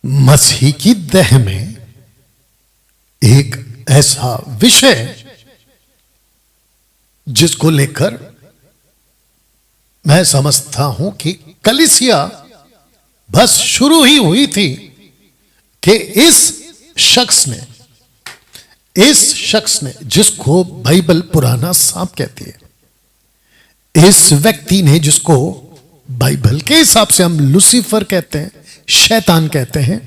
मसीह की देह में एक ऐसा विषय जिसको लेकर मैं समझता हूं कि कलीसिया बस शुरू ही हुई थी कि इस शख्स ने जिसको बाइबल पुराना सांप कहती है, इस व्यक्ति ने जिसको बाइबल के हिसाब से हम लूसीफर कहते हैं, शैतान कहते हैं,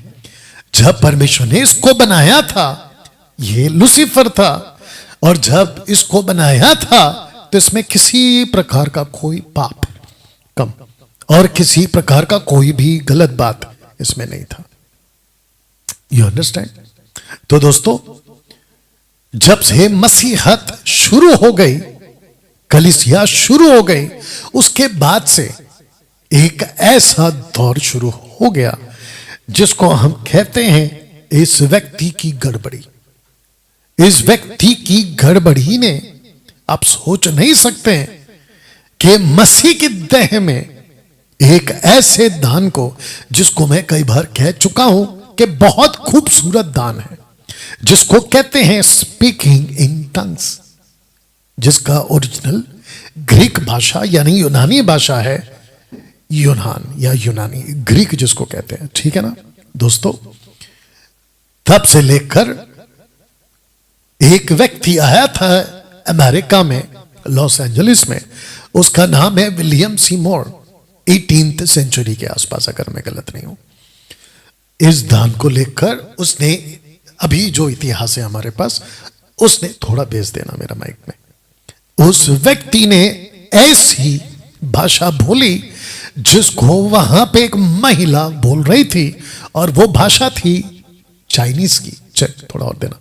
जब परमेश्वर ने इसको बनाया था, ये लूसीफर था, और जब इसको बनाया था तो इसमें किसी प्रकार का कोई पाप कम और किसी प्रकार का कोई भी गलत बात इसमें नहीं था। You understand? तो दोस्तों, जब से मसीहत शुरू हो गई, कलीसिया शुरू हो गई, उसके बाद से एक ऐसा दौर शुरू हो गया जिसको हम कहते हैं इस व्यक्ति की गड़बड़ी। इस व्यक्ति की गड़बड़ी ने, आप सोच नहीं सकते हैं कि मसीह की देह में एक ऐसे दान को, जिसको मैं कई बार कह चुका हूं कि बहुत खूबसूरत दान है, जिसको कहते हैं स्पीकिंग इन टंग्स, जिसका ओरिजिनल ग्रीक भाषा यानी यूनानी भाषा है, यूनान या यूनानी, ग्रीक जिसको कहते हैं, ठीक है ना दोस्तों। तब से लेकर एक व्यक्ति आया था अमेरिका में, लॉस एंजलिस में, उसका नाम है विलियम सीमोर, 18th सेंचुरी के आसपास, अगर मैं गलत नहीं हूं। इस दान को लेकर उसने, अभी जो इतिहास है हमारे पास, उसने थोड़ा भेज देना मेरा माइक में, उस व्यक्ति ने ऐसी भाषा बोली जिसको वहां पे एक महिला बोल रही थी, और वो भाषा थी चाइनीज की। चेक थोड़ा और देना,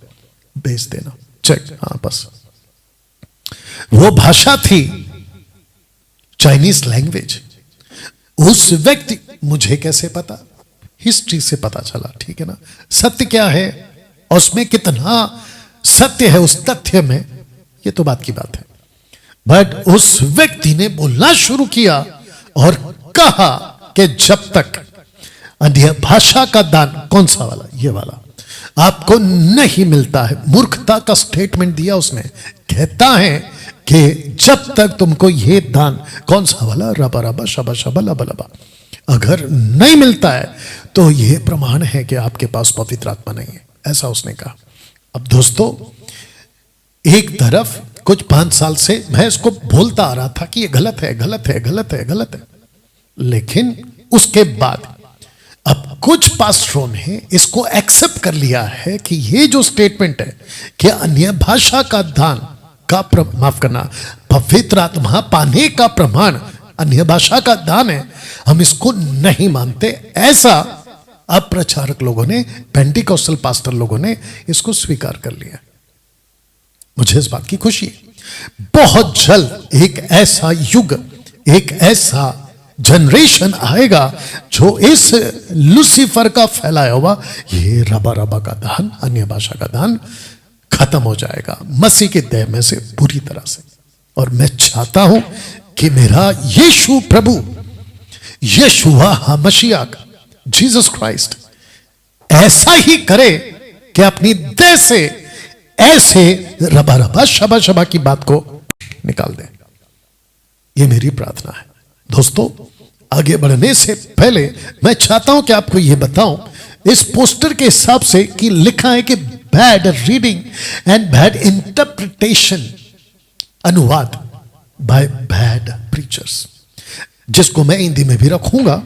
भेज देना, चेक, हाँ बस। वो भाषा थी चाइनीज लैंग्वेज। उस व्यक्ति, मुझे कैसे पता? हिस्ट्री से पता चला, ठीक है ना। सत्य क्या है और उसमें कितना सत्य है उस तथ्य में, ये तो बात की बात है। बट उस व्यक्ति ने बोलना शुरू किया और कहा कि जब तक अन्य भाषा का दान, कौन सा वाला, ये वाला, आपको नहीं मिलता है, मूर्खता का स्टेटमेंट दिया उसने। कहता है कि जब तक तुमको ये दान, कौन सा वाला, रबा रबा शबा शबा लबा लबा, अगर नहीं मिलता है तो ये प्रमाण है कि आपके पास पवित्र आत्मा नहीं है, ऐसा उसने कहा। अब दोस्तों, एक तरफ कुछ 5 साल से मैं इसको बोलता आ रहा था कि ये गलत है, गलत है, गलत है, गलत है, लेकिन उसके बाद अब कुछ पास्टरों ने इसको एक्सेप्ट कर लिया है कि ये जो स्टेटमेंट है कि अन्य भाषा का दान का, माफ करना, पवित्र आत्मा पाने का प्रमाण अन्य भाषा का दान है, हम इसको नहीं मानते। ऐसा अब प्रचारक लोगों ने, पेंटिकोस्टल पास्टर लोगों ने इसको स्वीकार कर लिया। मुझे इस बात की खुशी है। बहुत जल्द एक ऐसा युग, एक ऐसा जनरेशन आएगा जो इस लूसीफर का फैलाया हुआ ये रबा रबा का दान, अन्य भाषा का दान खत्म हो जाएगा मसीह के देह में से पूरी तरह से। और मैं चाहता हूं कि मेरा यीशु प्रभु, यीशुआ मसीहा, जीसस क्राइस्ट ऐसा ही करे कि अपनी देह से ऐसे रबा रबा शबा शबा की बात को निकाल दे। ये मेरी प्रार्थना है। दोस्तों, आगे बढ़ने से पहले मैं चाहता हूं कि आपको यह बताऊं, इस पोस्टर के हिसाब से कि लिखा है कि bad reading and bad interpretation, अनुवाद बाय बैड प्रीचर्स, जिसको मैं हिंदी में भी रखूंगा।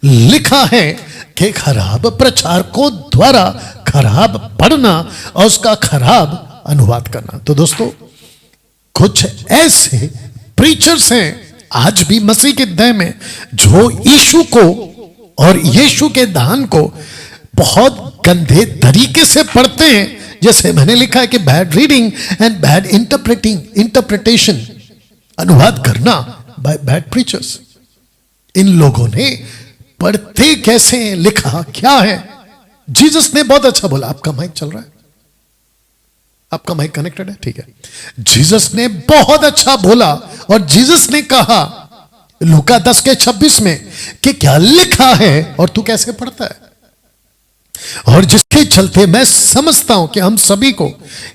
लिखा है कि खराब प्रचारकों द्वारा खराब पढ़ना और उसका खराब अनुवाद करना। तो दोस्तों, कुछ ऐसे प्रीचर्स हैं आज भी मसीह के देह में जो यीशु को और यीशु के दान को बहुत गंदे तरीके से पढ़ते हैं। जैसे मैंने लिखा है कि bad reading and bad interpretation, अनुवाद करना बाय बैड प्रीचर्स। इन लोगों ने पढ़ते कैसे हैं, लिखा क्या है। जीसस ने बहुत अच्छा बोला। आपका माइक चल रहा है? आपका माइक कनेक्टेड है? ठीक है। जीसस ने बहुत अच्छा बोला और जीसस ने कहा लूका 10 के 26 में कि क्या लिखा है और तू कैसे पढ़ता है। और जिसके चलते मैं समझता हूं कि हम सभी को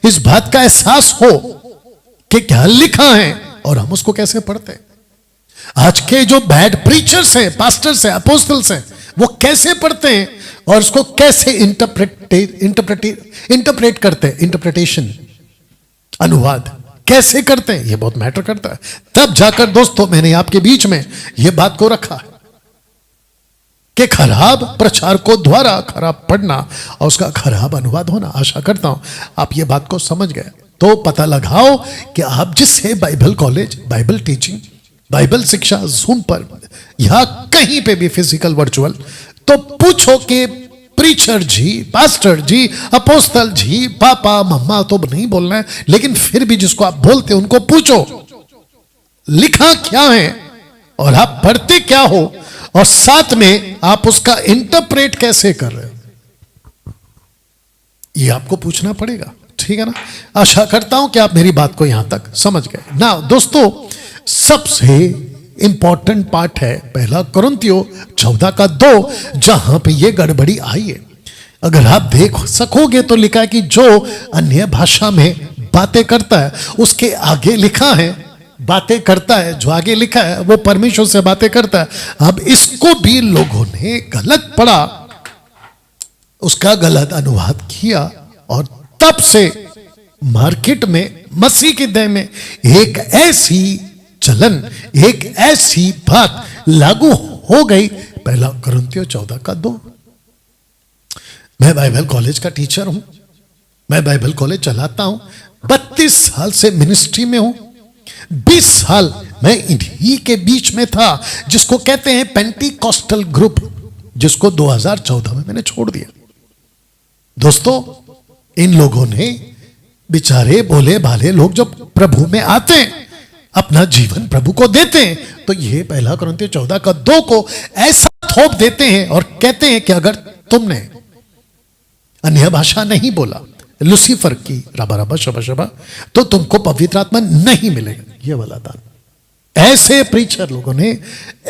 इस बात का एहसास हो कि क्या लिखा है और हम उसको कैसे पढ़ते हैं। आज के जो बैड प्रीचर्स हैं, पास्टर्स हैं, अपोस्टल्स हैं, वो कैसे पढ़ते हैं और उसको कैसे इंटरप्रेट करते हैं, इंटरप्रिटेशन, अनुवाद कैसे करते हैं, ये बहुत मैटर करता है। तब जाकर दोस्तों मैंने आपके बीच में ये बात को रखा है कि खराब प्रचारकों द्वारा खराब पढ़ना और उसका खराब अनुवाद होना। आशा करता हूं आप ये बात को समझ गए। तो पता लगाओ कि आप जिससे Bible college, Bible teaching, Bible शिक्षा जूम पर या कहीं पे भी फिजिकल वर्चुअल, तो पूछो कि प्रीचर जी, पास्टर जी, अपोस्तल जी, पापा मम्मा तो नहीं बोलना है, लेकिन फिर भी जिसको आप बोलते हैं उनको पूछो लिखा क्या है और आप पढ़ते क्या हो और साथ में आप उसका इंटरप्रेट कैसे कर रहे हो, ये आपको पूछना पड़ेगा। ठीक है ना। आशा करता हूं कि आप मेरी बात को यहां तक समझ गए ना। दोस्तों सबसे इंपॉर्टेंट पार्ट है 1 कुरिन्थियों 14:2, जहां पे ये गड़बड़ी आई है। अगर आप देख सकोगे तो लिखा है कि जो अन्य भाषा में बातें करता है उसके आगे लिखा है बातें करता है, जो आगे लिखा है वो परमेश्वर से बातें करता है। अब इसको भी लोगों ने गलत पढ़ा, उसका गलत अनुवाद किया और तब से मार्केट में मसीह के देह में एक ऐसी चलन, एक ऐसी बात लागू हो गई। 1 कुरिन्थियों 14:2। मैं बाइबल कॉलेज का टीचर हूं, मैं बाइबल कॉलेज चलाता हूं, 32 साल से मिनिस्ट्री में हूं, 20 साल मैं इन्हीं के बीच में था जिसको कहते हैं पेंटिकॉस्टल ग्रुप, जिसको 2014 में मैंने छोड़ दिया। दोस्तों इन लोगों ने बेचारे भोले भाले लोग जब प्रभु में आते हैं, अपना जीवन प्रभु को देते हैं, तो ये 1 कुरिन्थियों 14:2 को ऐसा थोप देते हैं और कहते हैं कि अगर तुमने अन्य भाषा नहीं बोला, लूसीफर की रबा रबा शबा शबा, तो तुमको पवित्र आत्मा नहीं मिलेगा। ये वाला था। ऐसे प्रीचर लोगों ने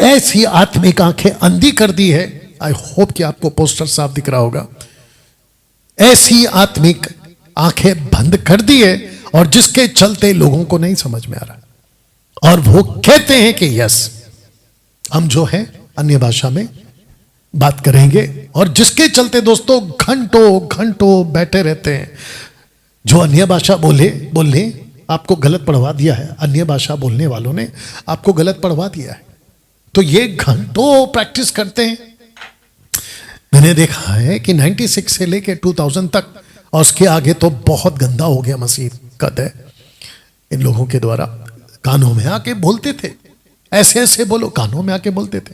ऐसी आत्मिक आंखें अंधी कर दी है। आई होप कि आपको पोस्टर साफ दिख रहा होगा। ऐसी आत्मिक आंखें बंद कर दी है और जिसके चलते लोगों को नहीं समझ में आ रहा और वो कहते हैं कि यस हम जो है अन्य भाषा में बात करेंगे, और जिसके चलते दोस्तों घंटों घंटों बैठे रहते हैं। जो अन्य भाषा बोलने आपको गलत पढ़वा दिया है, अन्य भाषा बोलने वालों ने आपको गलत पढ़वा दिया है, तो ये घंटों प्रैक्टिस करते हैं। मैंने देखा है कि 96 से लेके 2000 तक और उसके आगे तो बहुत गंदा हो गया मसीह का दे इन लोगों के द्वारा। कानों में आके बोलते थे, ऐसे ऐसे बोलो, कानों में आके बोलते थे,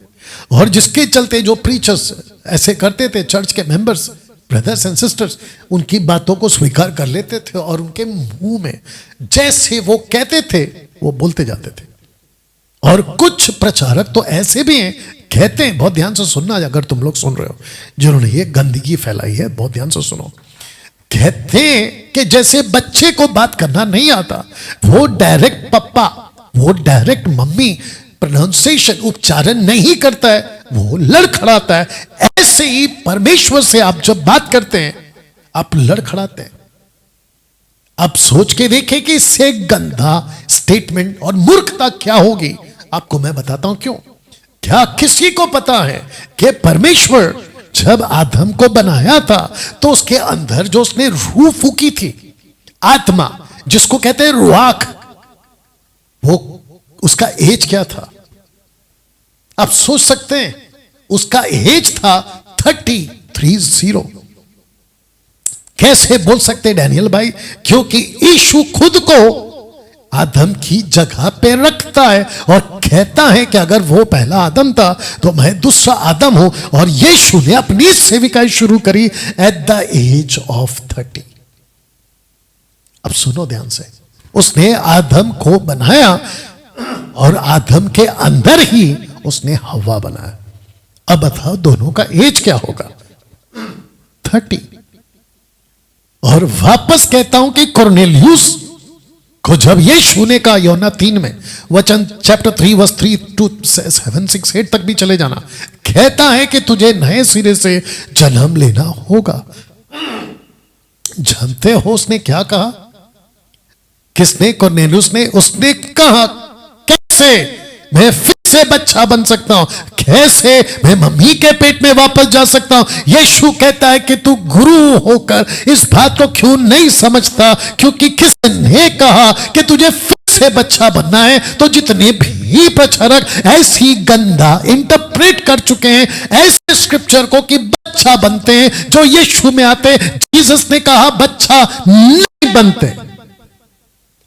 और जिसके चलते जो प्रीचर्स ऐसे करते थे, चर्च के मेंबर्स, ब्रदर्स एंड सिस्टर्स, उनकी बातों को स्वीकार कर लेते थे और उनके मुंह में जैसे वो कहते थे वो बोलते जाते थे। और कुछ प्रचारक तो ऐसे भी हैं, कहते हैं, बहुत ध्यान से सुनना अगर तुम लोग सुन रहे हो, जिन्होंने ये गंदगी फैलाई है, बहुत ध्यान से सुनो। कहते हैं कि जैसे बच्चे को बात करना नहीं आता, वो डायरेक्ट पप्पा, वो डायरेक्ट मम्मी, प्रोनाउंसिएशन, उच्चारण नहीं करता है, वो लड़खड़ाता है। ऐसे ही परमेश्वर से आप जब बात करते हैं आप लड़खड़ाते हैं। अब सोच के देखें कि इससे गंदा स्टेटमेंट और मूर्खता क्या होगी। आपको मैं बताता हूं क्यों। क्या किसी को पता है कि परमेश्वर जब आदम को बनाया था तो उसके अंदर जो उसने रूह फूकी थी, आत्मा जिसको कहते हैं रुआख, वो उसका एज क्या था? आप सोच सकते हैं, उसका एज था 30। कैसे बोल सकते डैनियल भाई? क्योंकि यीशु खुद को आदम की जगह पे रखता है और कहता है कि अगर वो पहला आदम था तो मैं दूसरा आदम हूं, और यीशु ने अपनी सेविकाई शुरू करी एट द एज ऑफ 30। अब सुनो ध्यान से, उसने आदम को बनाया और आदम के अंदर ही उसने हव्वा बनाया। अब बताओ दोनों का एज क्या होगा? 30। और वापस कहता हूं कि कुरनेलियुस को जब यीशु ने कहा, यूहन्ना 3 में वचन चैप्टर 3 वर्स 3 to 7, 6, 8 तक भी चले जाना, कहता है कि तुझे नए सिरे से जन्म लेना होगा। जानते हो उसने क्या कहा? किसने? कॉर्नेलियस ने। उसने कहा कैसे मैं फिर से बच्चा बन सकता हूं, कैसे मैं मम्मी के पेट में वापस जा सकता हूं। यीशु कहता है कि तू गुरु होकर इस बात को क्यों नहीं समझता, क्योंकि किसने कहा कि तुझे फिर से बच्चा बनना है। तो जितने भी प्रचारक ऐसी गंदा इंटरप्रेट कर चुके हैं ऐसे स्क्रिप्चर को कि बच्चा बनते हैं, जो यीशु में आते, जीसस ने कहा बच्चा नहीं बनते।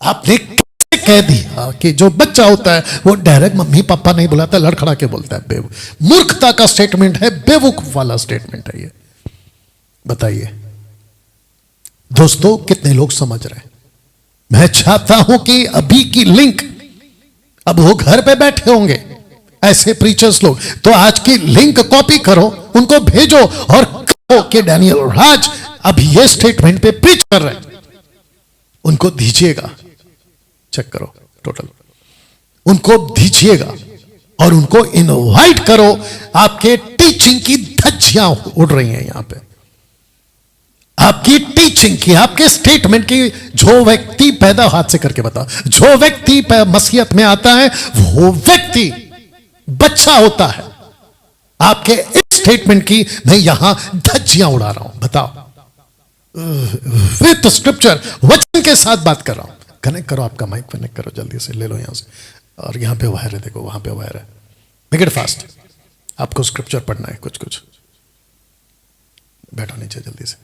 आपने कह दिया कि जो बच्चा होता है वो डायरेक्ट मम्मी पापा नहीं बुलाता, लड़खड़ा के बोलता है। मूर्खता का स्टेटमेंट है, बेवकूफ वाला स्टेटमेंट है ये। बताइए दोस्तों, कितने लोग समझ रहे हैं? मैं चाहता हूं कि अभी की लिंक, अब वो घर पे बैठे होंगे ऐसे प्रीचर्स लोग, तो आज की लिंक कॉपी करो, उनको भेजो और कहो कि डैनियल राज अब ये स्टेटमेंट पे प्रीच कर रहे हैं, उनको दीजिएगा। चेक करो टोटल, उनको दीजिएगा और उनको इनवाइट करो। आपके टीचिंग की धज्जियां उड़ रही हैं यहां पे, आपकी टीचिंग की, आपके स्टेटमेंट की। जो व्यक्ति पैदा, हाथ से करके बताओ, जो व्यक्ति मसीहत में आता है वो व्यक्ति बच्चा होता है। आपके इस स्टेटमेंट की मैं यहां धज्जियां उड़ा रहा हूं। बताओ, विद स्क्रिप्चर, वचन के साथ बात कर रहा हूं। कनेक्ट करो, आपका माइक कनेक्ट करो, जल्दी से ले लो यहां से। और यहां पे वायर है, देखो वहां पे वायर है। मेक इट फास्ट, आपको स्क्रिप्चर पढ़ना है कुछ कुछ। बैठो नीचे जल्दी से।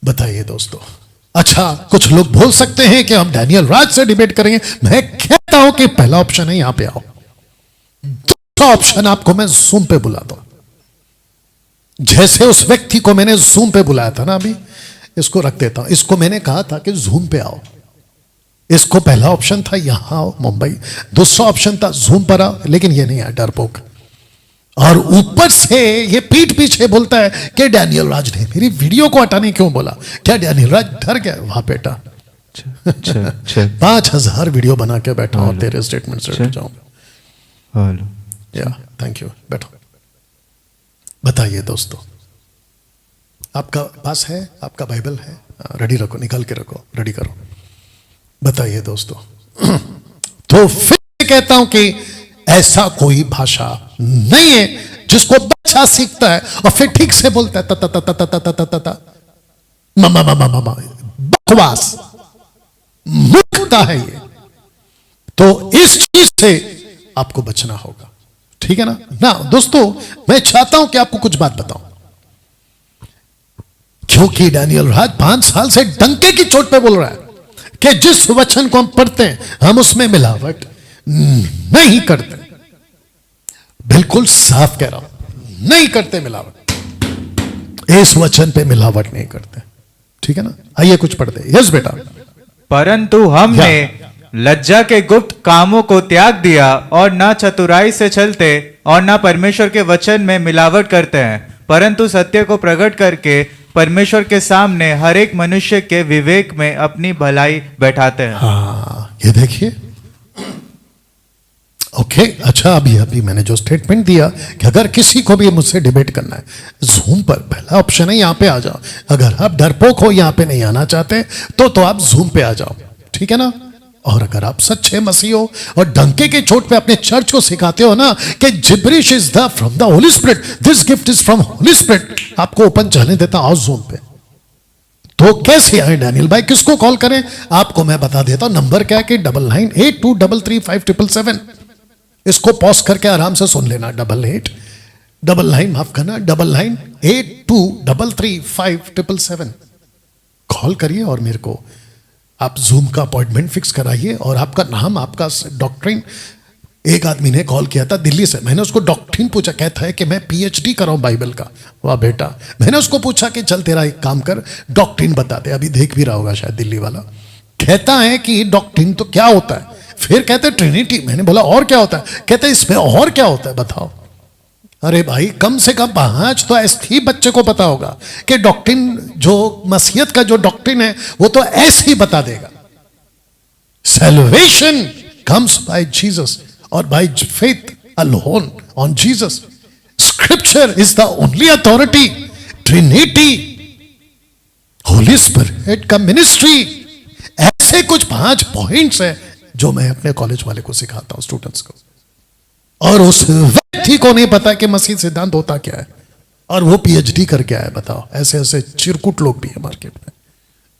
बताइए दोस्तों। अच्छा, कुछ लोग बोल सकते हैं कि हम डैनियल राज से डिबेट करेंगे। मैं कहता हूं कि पहला ऑप्शन है, यहां पे आओ। दूसरा ऑप्शन आपको मैं जूम पे बुलाता हूं, जैसे उस व्यक्ति को मैंने जूम पे बुलाया था ना, अभी इसको रख देता हूं। इसको मैंने कहा था कि जूम पे आओ, इसको पहला ऑप्शन था यहां आओ मुंबई, दूसरा ऑप्शन था जूम पर आओ, लेकिन ये नहीं आया, डरपोक। और ऊपर से ये पीठ पीछे बोलता है कि डैनियल राज ने मेरी वीडियो को हटाने क्यों बोला। क्या डैनियल राज डर गया? वहां बेटा 5,000 वीडियो बना के बैठा हूं, तेरे स्टेटमेंट से हट जाऊंगा। या थैंक यू, बैठो। बताइए दोस्तों, आपका पास है, आपका बाइबल है? रेडी रखो, निकाल के रखो, रेडी करो। बताइए दोस्तों। तो फिर कहता हूं कि ऐसा कोई भाषा नहीं है जिसको बच्चा सीखता है और फिर ठीक से बोलता है ता ता ता ता ता ता ता ता ता मामा मामा मामा। बकवास, मूर्खता है ये। तो इस चीज से आपको बचना होगा, ठीक है ना? ना दोस्तों, मैं चाहता हूं कि आपको कुछ बात बताऊं, क्योंकि डैनियल राज 5 साल से डंके की चोट पे बोल रहा है कि जिस वचन को हम पढ़ते हैं हम उसमें मिलावट नहीं करते। बिल्कुल साफ कह रहा हूं, नहीं करते मिलावट, इस वचन पे मिलावट नहीं करते, ठीक है ना? आइए कुछ पढ़ते। यस बेटा। परंतु हमने लज्जा के गुप्त कामों को त्याग दिया और न चतुराई से चलते और न परमेश्वर के वचन में मिलावट करते हैं, परंतु सत्य को प्रकट करके परमेश्वर के सामने हर एक मनुष्य के विवेक में अपनी भलाई बैठाते हैं। हाँ, ये देखिए। ओके, अच्छा, अभी मैंने जो स्टेटमेंट दिया कि अगर किसी को भी मुझसे डिबेट करना है, जूम पर पहला ऑप्शन है, यहां पे आ जाओ। अगर आप डरपोक हो, यहां पे नहीं आना चाहते तो आप जूम पे आ जाओ, ठीक है ना? और अगर आप सच्चे मसीह हो और डंके के चोट पे अपने चर्च को सिखाते हो ना कि gibberish is the from the Holi spirit, this gift is from Holi spirit, आपको ओपन चलने देता, आओ जूम पे। तो कैसे आए डैनियल भाई, किसको कॉल करें? आपको मैं बता देता हूं, नंबर क्या है कि 9982335777। इसको पॉज करके आराम से सुन लेना। 8899, माफ करना, 9982335777 कॉल करिए और मेरे को आप जूम का अपॉइंटमेंट फिक्स कराइए और आपका नाम, आपका डॉक्ट्रिन। एक आदमी ने कॉल किया था दिल्ली से, मैंने उसको डॉक्ट्रिन पूछा, कहता है कि मैं PhD कर रहा हूं बाइबल का। वाह बेटा। मैंने उसको पूछा कि चल तेरा एक काम कर, डॉक्ट्रिन बता दे, अभी देख भी रहा होगा शायद दिल्ली वाला। कहता है कि डॉक्ट्रिन तो क्या होता है? फिर कहते ट्रिनिटी। मैंने बोला और क्या होता है? कहते इसमें और क्या होता है बताओ। अरे भाई, कम से कम 5 तो ऐसे ही बच्चे को पता होगा कि डॉक्ट्रिन, जो मसीहत का जो डॉक्ट्रिन है वो तो ऐसे ही बता देगा। सैल्वेशन कम्स बाय जीसस और by faith alone on Jesus. Scripture is the only authority. Trinity Holi spirit का मिनिस्ट्री, ऐसे कुछ 5 पॉइंट्स है जो मैं अपने कॉलेज वाले को सिखाता हूं, स्टूडेंट्स को। और उस व्यक्ति को नहीं पता कि मसीह सिद्धांत होता क्या है, और वो पीएचडी करके आया। बताओ, ऐसे ऐसे चिरकुट लोग भी है मार्केट में।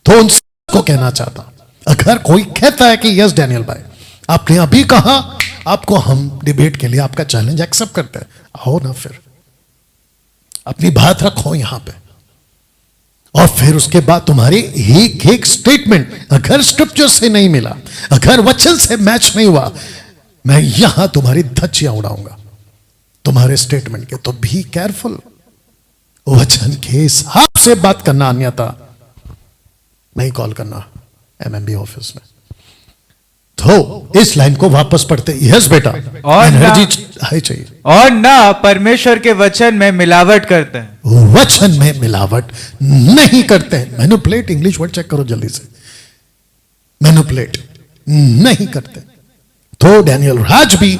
तो उन सबको कहना चाहता, अगर कोई कहता है कि यस डैनियल भाई आपने अभी कहा, आपको हम डिबेट के लिए आपका चैलेंज एक्सेप्ट करते हैं, आओ ना, फिर अपनी बात रखो यहां पे। और फिर उसके बाद तुम्हारे एक एक स्टेटमेंट अगर स्क्रिप्चर से नहीं मिला, अगर वचन से मैच नहीं हुआ, मैं यहां तुम्हारी धज्जियां उड़ाऊंगा तुम्हारे स्टेटमेंट के। तो बी केयरफुल, वचन के हिसाब से बात करना, अन्यथा नहीं कॉल करना एमएमबी ऑफिस में। तो इस लाइन को वापस पढ़ते, यस बेटा, और एनर्जी हाई चाहिए। और ना परमेश्वर के वचन में मिलावट करते हैं। वचन में मिलावट नहीं करते हैं। मैनिपुलेट, इंग्लिश वर्ड चेक करो जल्दी से। मैनिपुलेट नहीं करते। तो डैनियल राज भी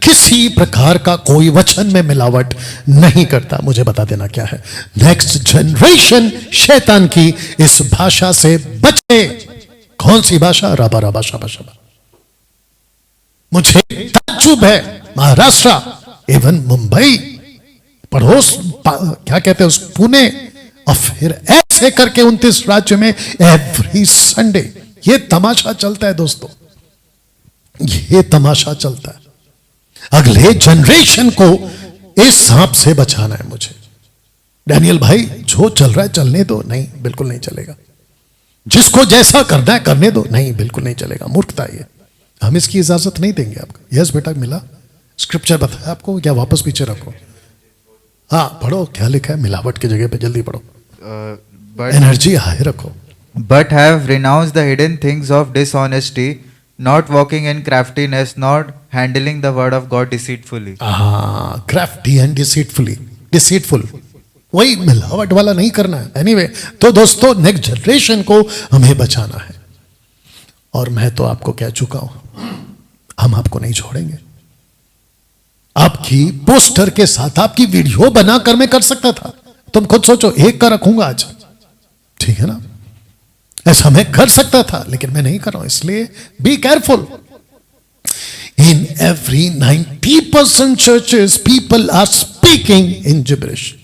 किसी प्रकार का कोई वचन में मिलावट नहीं करता। मुझे बता देना क्या है। नेक्स्ट जनरेशन शैतान की इस भाषा से बचे। कौन सी भाषा? राबा राबा शाबा शाबा। मुझे ताज्जुब है, महाराष्ट्र एवं मुंबई पड़ोस क्या कहते हैं उस पुणे, और फिर ऐसे करके 29 राज्य में एवरी संडे ये तमाशा चलता है दोस्तों, ये तमाशा चलता है। अगले जनरेशन को इस सांप से बचाना है मुझे। डैनियल भाई जो चल रहा है चलने दो, नहीं बिल्कुल नहीं चलेगा। जिसको जैसा करना है करने दो, नहीं बिल्कुल नहीं चलेगा। मूर्खता ये, हम इसकी इजाजत नहीं देंगे आपको। यस बेटा, मिला स्क्रिप्चर बताया आपको, या वापस पीछे रखो? हाँ पढ़ो, क्या लिखा है मिलावट की जगह पे, जल्दी पढ़ो। एनर्जी हाई रखो। But have renounced the hidden things of dishonesty, not walking in craftiness, not handling the word of God deceitfully. Crafty and deceitful, वही मिलावट वाला नहीं करना है। एनीवे, तो दोस्तों नेक्स्ट जनरेशन को हमें बचाना है। और मैं तो आपको कह चुका हूं, हम आपको नहीं छोड़ेंगे। आपकी पोस्टर के साथ आपकी वीडियो बनाकर मैं कर सकता था। तुम खुद सोचो, एक का रखूंगा आज, ठीक है ना? ऐसा मैं कर सकता था, लेकिन मैं नहीं कर रहा हूं। इसलिए be careful. In every 90% churches people are speaking in gibberish.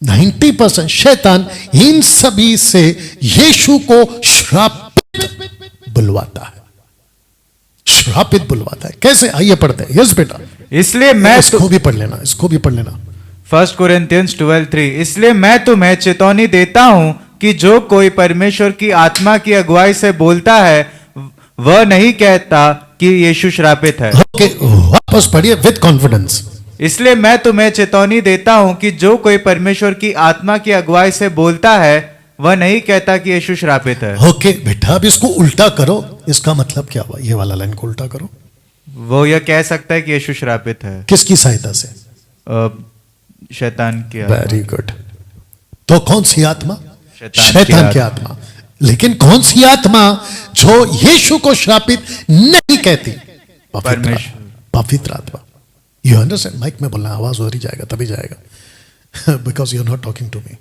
90% शैतान इन सभी से यीशु को श्रापित बुलवाता है। श्रापित बुलवाता है। कैसे? आइए पढ़ते हैं। यस बेटा, इसलिए मैं इसको भी पढ़ लेना, इसको भी पढ़ लेना। 1 Corinthians 12:3। इसलिए मैं तुम्हें चेतावनी देता हूं कि जो कोई परमेश्वर की आत्मा की अगुवाई से बोलता है, वह नहीं कहता कि यीशु श्रापित है। ओके, वापस पढ़िए विद कॉन्फिडेंस। इसलिए मैं तुम्हें चेतावनी देता हूं कि जो कोई परमेश्वर की आत्मा की अगुवाई से बोलता है, वह नहीं कहता कि यीशु श्रापित है। ओके बेटा, अब इसको उल्टा करो। इसका मतलब क्या हुआ? ये वाला लाइन को उल्टा करो। वो यह कह सकता है कि यीशु श्रापित है। किसकी सहायता से? शैतान की आत्मा। Very good. तो कौन सी आत्मा? शैतान की आत्मा। लेकिन कौन सी आत्मा जो यीशु को श्रापित नहीं कहती? पवित्र आत्मा। You understand? माइक में बोलना, आवाज हो रही जाएगा तभी जाएगा, because you are not talking to me.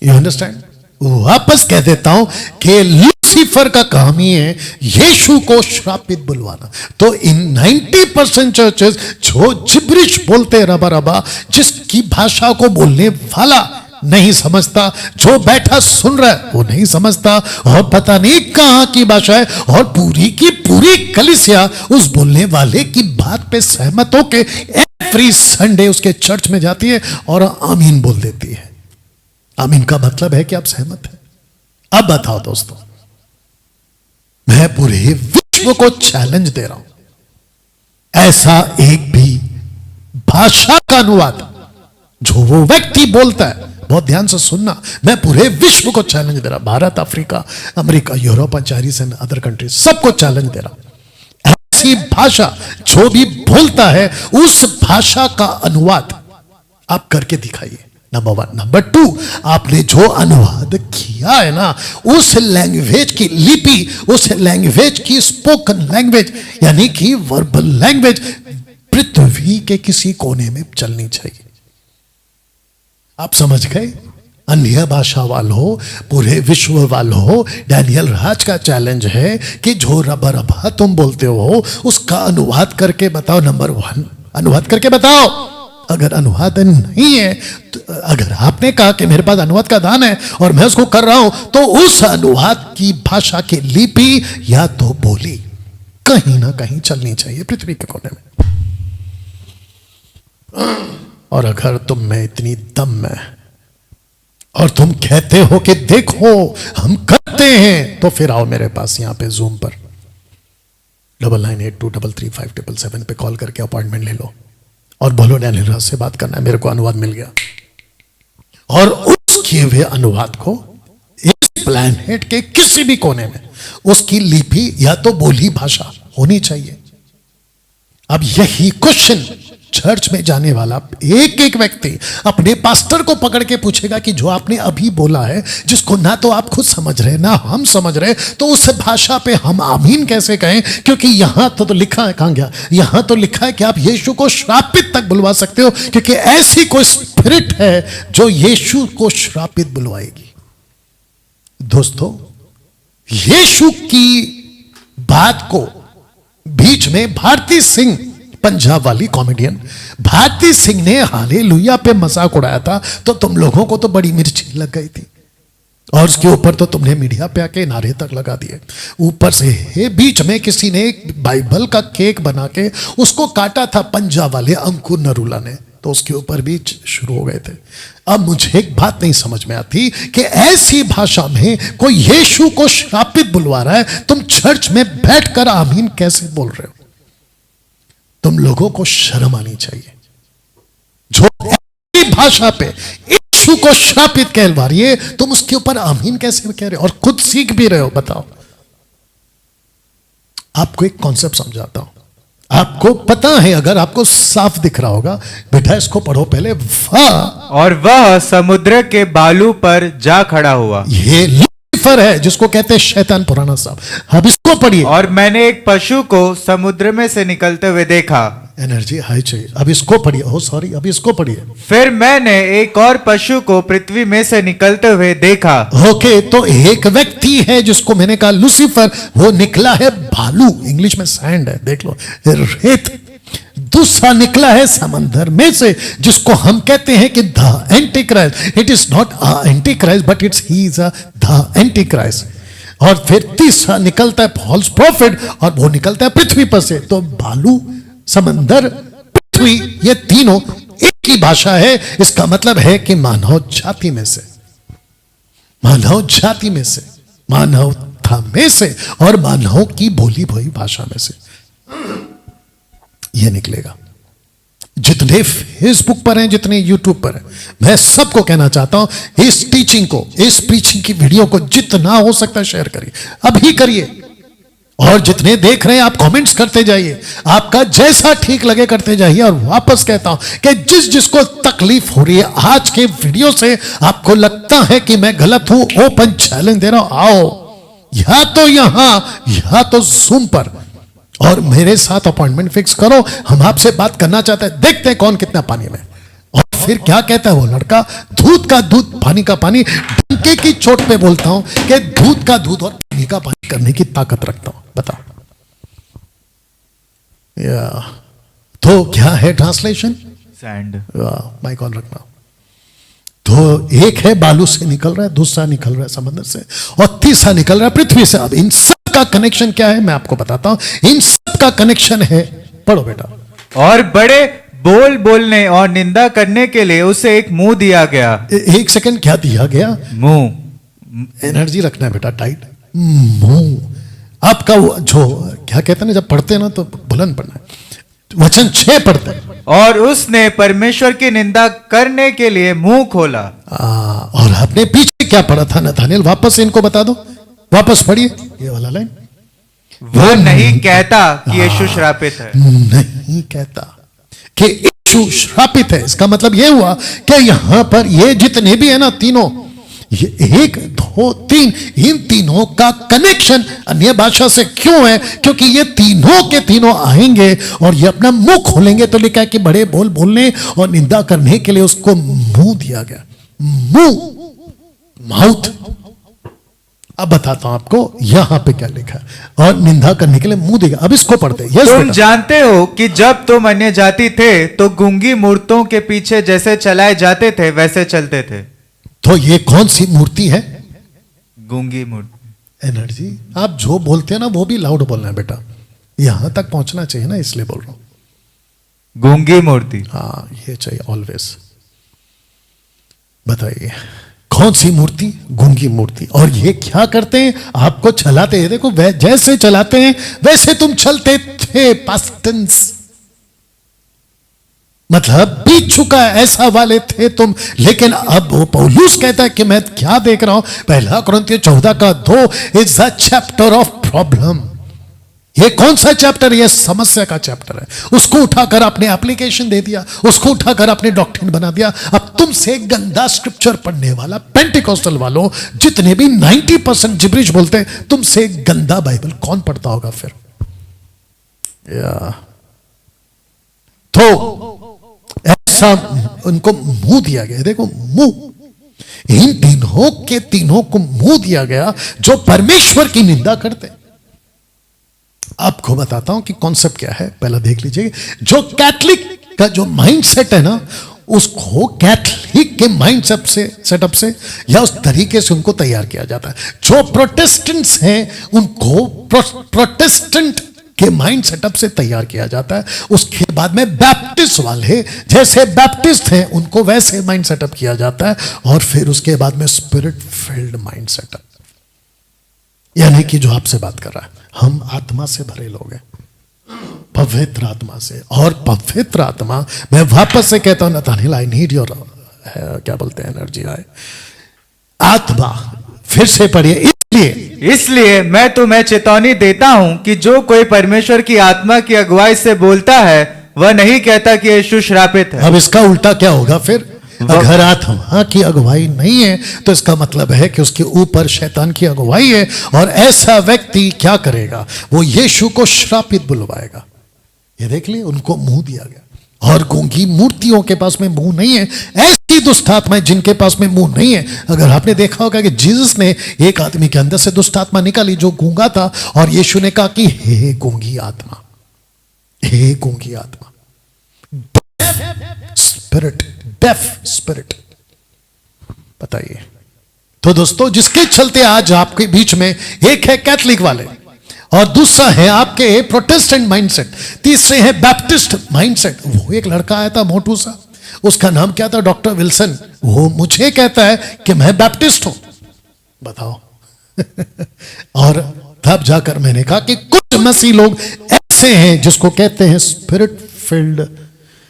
You understand? वापस कह देता हूं कि लूसीफर का काम ही है यीशु को श्रापित बुलवाना। तो इन 90% चर्चेस जो जिब्रिश बोलते रबा रबा, जिसकी भाषा को बोलने वाला नहीं समझता, जो बैठा सुन रहा है वो नहीं समझता, और पता नहीं कहां की भाषा है, और पूरी की पूरी कलीसिया उस बोलने वाले की बात पे सहमत होके एवरी संडे उसके चर्च में जाती है और आमीन बोल देती है। आमीन का मतलब है कि आप सहमत हैं। अब बताओ दोस्तों, मैं पूरे विश्व को चैलेंज दे रहा हूं, ऐसा एक भी भाषा का अनुवाद जो वो व्यक्ति बोलता है, बहुत ध्यान से सुनना, मैं पूरे विश्व को चैलेंज दे रहा, Bharat, Africa, America, Europe, Chinese and other countries, सबको चैलेंज दे रहा, ऐसी भाषा जो भी बोलता है उस भाषा का अनुवाद आप करके दिखाइए। नंबर 1। नंबर 2, आपने जो अनुवाद किया है ना, उस लैंग्वेज की लिपि, उस लैंग्वेज की स्पोकन लैंग्वेज, यानी कि वर्बल लैंग्वेज पृथ्वी के किसी कोने में चलनी चाहिए। आप समझ गए? अन्य भाषा वालों, पूरे विश्व वालों, डैनियल राज का चैलेंज है कि जो रबा रबा तुम बोलते हो उसका अनुवाद करके बताओ। नंबर 1 अनुवाद करके बताओ। अगर अनुवाद नहीं है तो, अगर आपने कहा कि मेरे पास अनुवाद का दान है और मैं उसको कर रहा हूं, तो उस अनुवाद की भाषा की लिपि या तो बोली कहीं ना कहीं चलनी चाहिए पृथ्वी के कोने में। और अगर तुम में इतनी दम है और तुम कहते हो कि देखो हम करते हैं, तो फिर आओ मेरे पास यहां पे जूम पर 9982335777 पे कॉल करके अपॉइंटमेंट ले लो और बोलो डैनियल राज से बात करना है, मेरे को अनुवाद मिल गया। और उस किए हुए अनुवाद को इस प्लैनेट के किसी भी कोने में उसकी लिपि या तो बोली भाषा होनी चाहिए। अब यही क्वेश्चन चर्च में जाने वाला एक एक व्यक्ति अपने पास्टर को पकड़ के पूछेगा कि जो आपने अभी बोला है, जिसको ना तो आप खुद समझ रहे ना हम समझ रहे, तो उस भाषा पे हम आमीन कैसे कहें? क्योंकि यहां तो लिखा है, कहां गया, यहां तो लिखा है कि आप यीशु को श्रापित तक बुलवा सकते हो, क्योंकि ऐसी कोई स्पिरिट है जो यीशु को श्रापित बुलवाएगी। दोस्तों, यीशु की बात को बीच में भारती सिंह, पंजाब वाली कॉमेडियन भारती सिंह ने हालेलुया पे मजाक उड़ाया था, तो तुम लोगों को तो बड़ी मिर्ची लग गई थी और उसके ऊपर तो तुमने मीडिया पे आके नारे तक लगा दिए। ऊपर से बीच में किसी ने एक बाइबल का केक बना के उसको काटा था, पंजाब वाले अंकुर नरूला ने, तो उसके ऊपर भी शुरू हो गए थे। अब मुझे एक बात नहीं समझ में आती कि ऐसी भाषा में कोई यीशु को श्रापित बुलवा रहा है, तुम चर्च में बैठकर आमीन कैसे बोल रहे हो? तुम लोगों को शर्म आनी चाहिए। जो ऐसी भाषा पे यीशु को श्रापित कहलवा रही है, तुम उसके ऊपर आमीन कैसे कह रहे हो और खुद सीख भी रहे हो? बताओ। आपको एक कॉन्सेप्ट समझाता हूं, आपको पता है, अगर आपको साफ दिख रहा होगा, बेटा इसको पढ़ो पहले। और वह समुद्र के बालू पर जा खड़ा हुआ। ये लूसीफर है जिसको कहते हैं शैतान, पुराना साहब। अब इसको पढ़िए। और मैंने एक पशु को समुद्र में से निकलते हुए देखा। एनर्जी हाई चाहिए। अब इसको पढ़िए। ओ सॉरी, अब इसको पढ़िए। फिर मैंने एक और पशु को पृथ्वी में से निकलते हुए देखा। ओके, तो एक व्यक्ति है जिसको मैंने कहा लूसीफर, वो निकला है भालू, इंग्लिश में सैंड है, देख लो, रेत। दूसरा निकला है समंदर में से, जिसको हम कहते हैं कि the Antichrist. It is not a Antichrist but it's he is the Antichrist. और फिर तीसरा निकलता है फॉल्स प्रॉफिट, और वो निकलता है पृथ्वी पर से। तो भालू, समंदर, पृथ्वी, ये तीनों एक ही भाषा है। इसका मतलब है कि मानव जाति में से, मानव जाति में से, मानवता में से, और मानव की बोली भोली भाषा में से ये निकलेगा। जितने फेसबुक पर हैं, जितने यूट्यूब पर हैं, मैं सबको कहना चाहता हूं, इस टीचिंग को, इस प्रीचिंग की वीडियो को जितना हो सकता है शेयर करिए, अभी करिए। और जितने देख रहे हैं आप कमेंट्स करते जाइए, आपका जैसा ठीक लगे करते जाइए। और वापस कहता हूं कि जिस जिसको तकलीफ हो रही है आज के वीडियो से, आपको लगता है कि मैं गलत हूं, ओपन चैलेंज दे रहा हूं, आओ या तो यहां या तो जूम पर और मेरे साथ अपॉइंटमेंट फिक्स करो। हम आपसे बात करना चाहते हैं, देखते हैं कौन कितना पानी में। और फिर क्या कहता है वो लड़का, दूध का दूध, पानी का पानी। डंके की चोट पे बोलता हूं कि दूध का दूध और पानी का पानी करने की ताकत रखता हूं। बताओ, या तो क्या है ट्रांसलेशन? सैंड। माइक ऑन रखना। तो एक है बालू से निकल रहा है, दूसरा निकल रहा है समंदर से, और तीसरा निकल रहा है पृथ्वी से। अब इन सब का कनेक्शन क्या है मैं आपको बताता हूं। इन सब का कनेक्शन है, पढ़ो बेटा। और बड़े बोल बोलने और निंदा करने के लिए उसे एक मुंह दिया गया। एक सेकंड, क्या दिया गया? मुंह। एनर्जी रखना है बेटा, टाइट। मुंह आपका जो क्या कहते हैं ना, जब पढ़ते हैं ना तो बुलंद पढ़ना है। वचन 6 पढ़ते हैं। और उसने परमेश्वर की निंदा करने के लिए मुंह खोला। और आपने पीछे क्या पढ़ा था नथानिएल? वापस इनको बता दो, वापस पढ़िए ये वाला लाइन। वह नहीं कहता कि यीशु श्रापित है। नहीं कहता कि यीशु श्रापित है। इसका मतलब यह हुआ कि यहां पर ये जितने भी है ना तीनों, ये एक हो तीन, इन तीनों का कनेक्शन अन्य भाषा से क्यों है? क्योंकि ये तीनों के तीनों आएंगे और ये अपना मुंह खोलेंगे। तो लिखा है कि बड़े बोल बोलने और निंदा करने के लिए उसको मुंह दिया गया। मुंह, माउथ। अब बताता हूं आपको यहां पे क्या लिखा है। और निंदा करने के लिए मुंह देगा। अब इसको पढ़ते हैं। तुम जानते हो कि जब तुम अन्य जाति थे तो गूंगी मूर्तों के पीछे जैसे चलाए जाते थे वैसे चलते थे। तो ये कौन सी मूर्ति है? गूंगी मूर्ति। एनर्जी। आप जो बोलते हैं ना वो भी लाउड बोलना है बेटा, यहां तक पहुंचना चाहिए ना, इसलिए बोल रहा हूं। गूंगी मूर्ति। हाँ, ये चाहिए ऑलवेज। बताइए कौन सी मूर्ति? गूंगी मूर्ति। और ये क्या करते हैं? आपको चलाते हैं। देखो जैसे चलाते हैं वैसे तुम चलते थे। पास्ट टेंस मतलब बीत चुका है, ऐसा वाले थे तुम। लेकिन अब वो पौलुस कहता है कि मैं क्या देख रहा हूं, 1 कुरिन्थियों 14:2 is a chapter of problem. ये कौन सा चैप्टर? ये समस्या का चैप्टर है। उसको उठाकर आपने एप्लीकेशन दे दिया, उसको उठाकर आपने डॉक्ट्रिन बना दिया। अब तुमसे गंदा स्क्रिप्चर पढ़ने वाला पेंटिकोस्टल वालों जितने भी 90% जिब्रिश बोलते हैं, तुमसे गंदा बाइबल कौन पढ़ता होगा फिर? तो ऐसा उनको मुंह दिया गया। देखो मुंह, इन तीनों के तीनों को मुंह दिया गया जो परमेश्वर की निंदा करते हैं। आपको बताता हूं कि कॉन्सेप्ट क्या है, पहला देख लीजिए। जो कैथलिक का जो माइंडसेट है ना, उसको कैथलिक के माइंड सेटअप से या उस तरीके से उनको तैयार किया जाता है। जो प्रोटेस्टेंट्स हैं उनको प्रोटेस्टेंट के माइंड सेटअप से तैयार किया जाता है। उसके बाद में बैप्टिस्ट वाले जैसे बैप्टिस्ट हैं उनको वैसे माइंड सेटअप किया जाता है। और फिर उसके बाद में स्पिरिट फिल्ड माइंड सेटअप, यानी कि जो आपसे बात कर रहा है, हम आत्मा से भरे लोग हैं, पवित्र आत्मा से। और पवित्र आत्मा, मैं वापस से कहता हूं नतानिएल, आई नीड योर क्या बोलते हैं एनर्जी, आए आत्मा। फिर से पढ़िए। इसलिए मैं तुम्हें चेतावनी देता हूं कि जो कोई परमेश्वर की आत्मा की अगुवाई से बोलता है वह नहीं कहता कि यीशु श्रापित है। अब इसका उल्टा क्या होगा फिर? अगर आत्मा की अगुवाई नहीं है तो इसका मतलब है कि उसके ऊपर शैतान की अगुवाई है। और ऐसा व्यक्ति क्या करेगा? वो यीशु को श्रापित बुलवाएगा। ये देख लिए, उनको मुंह दिया गया। और गूंगी मूर्तियों के पास में मुंह नहीं है। ऐसी दुष्ट आत्माएं जिनके पास में मुंह नहीं है। अगर आपने देखा होगा कि जीसस ने एक आदमी के अंदर से दुष्ट आत्मा निकाली जो गूंगा था, और यीशु ने कहा कि हे गूंगी आत्मा, हे गूंगी आत्मा, स्पिरिट, डेफ स्पिरिट। बताइए। तो दोस्तों, जिसके चलते आज आपके बीच में एक है कैथलिक वाले, और दूसरा है आपके प्रोटेस्टेंट माइंडसेट, तीसरे है बैप्टिस्ट माइंडसेट। वो एक लड़का आया था मोटू सा, उसका नाम क्या था? Doctor Wilson. वो मुझे कहता है कि मैं बैप्टिस्ट हूं। बताओ। और तब जाकर मैंने कहा कि कुछ मसीह लोग ऐसे हैं जिसको कहते हैं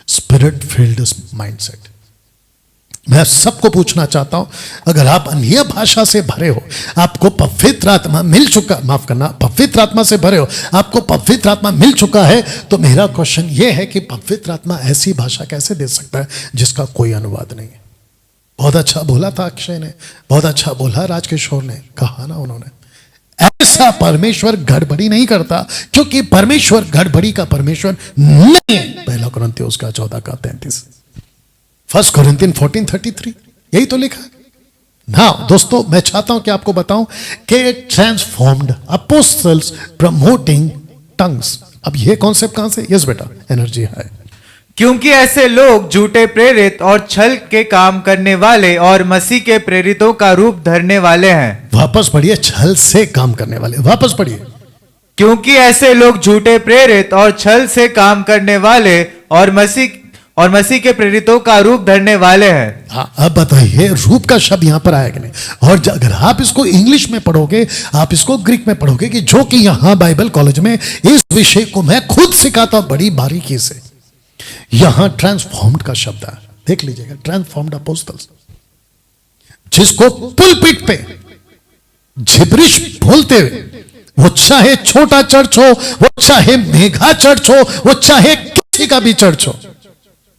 स्पिरिट फील्ड माइंडसेट। मैं सबको पूछना चाहता हूं, अगर आप अन्य भाषा से भरे हो, आपको पवित्र आत्मा मिल चुका, माफ करना, पवित्र आत्मा से भरे हो, आपको पवित्र आत्मा मिल चुका है, तो मेरा क्वेश्चन यह है कि पवित्र आत्मा ऐसी भाषा कैसे दे सकता है जिसका कोई अनुवाद नहीं है? बहुत अच्छा बोला था अक्षय ने, बहुत अच्छा बोला राजकिशोर ने, कहा ना उन्होंने। ऐसा परमेश्वर गड़बड़ी नहीं करता, क्योंकि परमेश्वर गड़बड़ी का परमेश्वर नहीं है। 1 कुरिन्थियों 14:33, 1 कुरिन्थियन 14:33, यही तो लिखा है ना। दोस्तों, मैं चाहता हूं कि आपको बताऊं कि ट्रांसफॉर्म्ड अपोस्टल्स प्रमोटिंग टंग्स। अब ये कॉन्सेप्ट कहां से? यस बेटा, एनर्जी है। क्योंकि ऐसे लोग झूठे प्रेरित और छल के काम करने वाले और मसीह के प्रेरितों का रूप धरने वाले हैं। वापस पढ़िए, छल से काम करने वाले, वापस पढ़िए। क्योंकि ऐसे लोग झूठे प्रेरित और छल से काम करने वाले और मसीह के प्रेरितों का रूप धरने वाले हैं। हाँ, अब बताइए, रूप का शब्द यहां पर आएगा नहीं। और अगर आप इसको इंग्लिश में पढ़ोगे, आप इसको ग्रीक में पढ़ोगे, कि जो कि यहां बाइबल कॉलेज में इस विषय को मैं खुद सिखाता हूं बड़ी बारीकी से। यहां ट्रांसफॉर्म्ड का शब्द है, देख लीजिएगा, ट्रांसफॉर्म्ड अपोस्टल्स, जिसको पुलपिट पे जिब्रिश बोलते हुए, वो चाहे छोटा चर्च हो, वो चाहे मेगा चर्च हो, वो चाहे किसी का भी चर्च हो,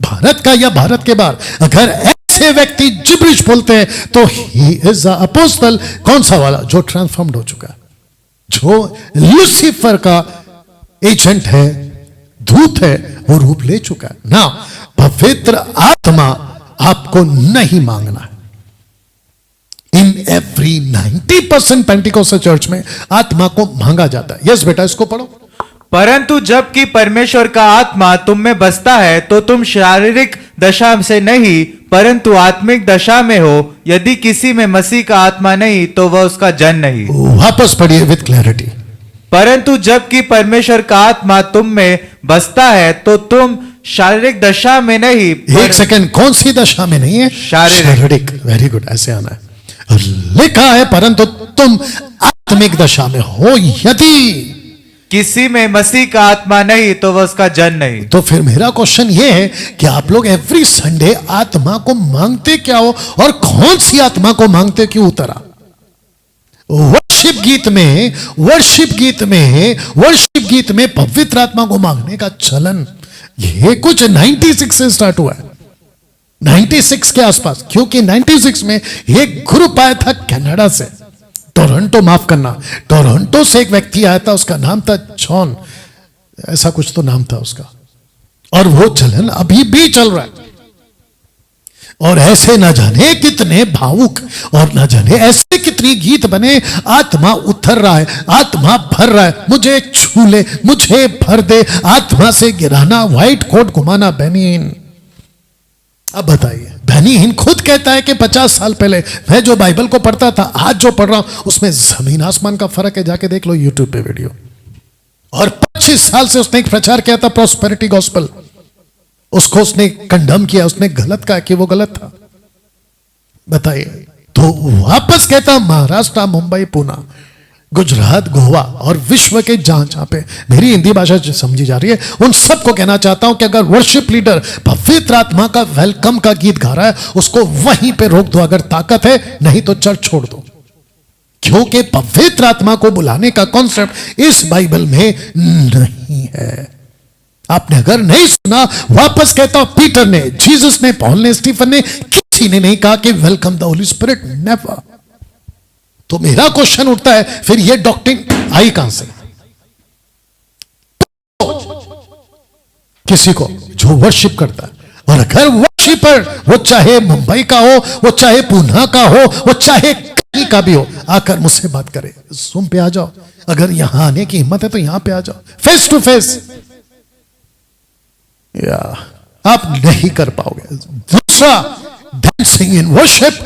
भारत का या भारत के बाहर, अगर ऐसे व्यक्ति जिब्रिश इंग्लिश बोलते हैं तो ही इज अ अपोस्टल। कौन सा वाला? जो ट्रांसफॉर्म्ड हो चुका है, जो लूसीफर का एजेंट है, दूत है, वो रूप ले चुका है ना। पवित्र आत्मा आपको नहीं मांगना है। इन एवरी 90% पेंटिकोस्टल चर्च में आत्मा को मांगा जाता है। यस बेटा, इसको पढ़ो। परंतु जबकि परमेश्वर का आत्मा तुम में बसता है तो तुम शारीरिक दशा से नहीं परंतु आत्मिक दशा में हो। यदि किसी में मसीह का आत्मा नहीं तो वह उसका जन नहीं। वापस पढ़िए विद क्लैरिटी। परंतु जबकि परमेश्वर का आत्मा तुम में बसता है तो तुम शारीरिक दशा में नहीं। एक सेकंड, कौन सी दशा में नहीं है? शारीरिक। वेरी गुड, ऐसे आना है। लिखा है परंतु तुम आत्मिक दशा में हो। यदि किसी में मसीह का आत्मा नहीं तो वह उसका जन नहीं। तो फिर मेरा क्वेश्चन ये है कि आप लोग एवरी संडे आत्मा को मांगते क्या हो और कौन सी आत्मा को मांगते? क्यों उतरा? वर्शिप गीत में पवित्र आत्मा को मांगने का चलन ये कुछ 96 से स्टार्ट हुआ है, 96 के आसपास। क्योंकि 96 में एक ग्रुप आया था कनाडा से, टोरंटो, माफ करना, टोरंटो से एक व्यक्ति आया था, उसका नाम था जॉन, ऐसा कुछ तो नाम था उसका। और वो चलन अभी भी चल रहा है। और ऐसे न जाने कितने भावुक और न जाने ऐसे कितनी गीत बने। आत्मा उतर रहा है, आत्मा भर रहा है, मुझे छू ले, मुझे भर दे, आत्मा से गिराना, व्हाइट कोट घुमाना। बेनिहीन, अब बताइए, बेनिहीन खुद कहता है कि 50 साल पहले मैं जो बाइबल को पढ़ता था, आज जो पढ़ रहा हूं उसमें जमीन आसमान का फर्क है। जाके देख लो यूट्यूब पे वीडियो। और 25 साल से उसने एक प्रचार किया था, प्रॉस्पेरिटी गॉस्पेल। उसको उसने कंडम किया, उसने गलत कहा कि वो गलत था। बताइए, तो वापस कहता महाराष्ट्र, मुंबई, पुणे, गुजरात, गोवा और विश्व के जहां जहां पे मेरी हिंदी भाषा समझी जा रही है, उन सबको कहना चाहता हूं कि अगर वर्शिप लीडर पवित्र आत्मा का वेलकम का गीत गा रहा है, उसको वहीं पे रोक दो अगर ताकत है, नहीं तो चर्च छोड़ दो। क्योंकि पवित्र आत्मा को बुलाने का कॉन्सेप्ट इस बाइबल में नहीं है। आपने अगर नहीं सुना, वापस कहता हूं, पीटर ने, जीसस ने, पॉल ने, स्टीफन ने, किसी ने नहीं कहा कि welcome the Holi spirit, never. तो मेरा क्वेश्चन उठता है, फिर ये डॉक्ट्रिन आई कहां से? किसी को जो वर्शिप करता है, और अगर वर्शिपर वो चाहे मुंबई का हो, वो चाहे पुणे का हो, वो चाहे कहीं का भी हो, आकर मुझसे बात करे, Zoom पे आ जाओ। अगर यहां आने की हिम्मत है तो यहां पे आ जाओ, फेस टू फेस। या आप नहीं कर पाओगे। दूसरा, डांसिंग इन वर्शिप,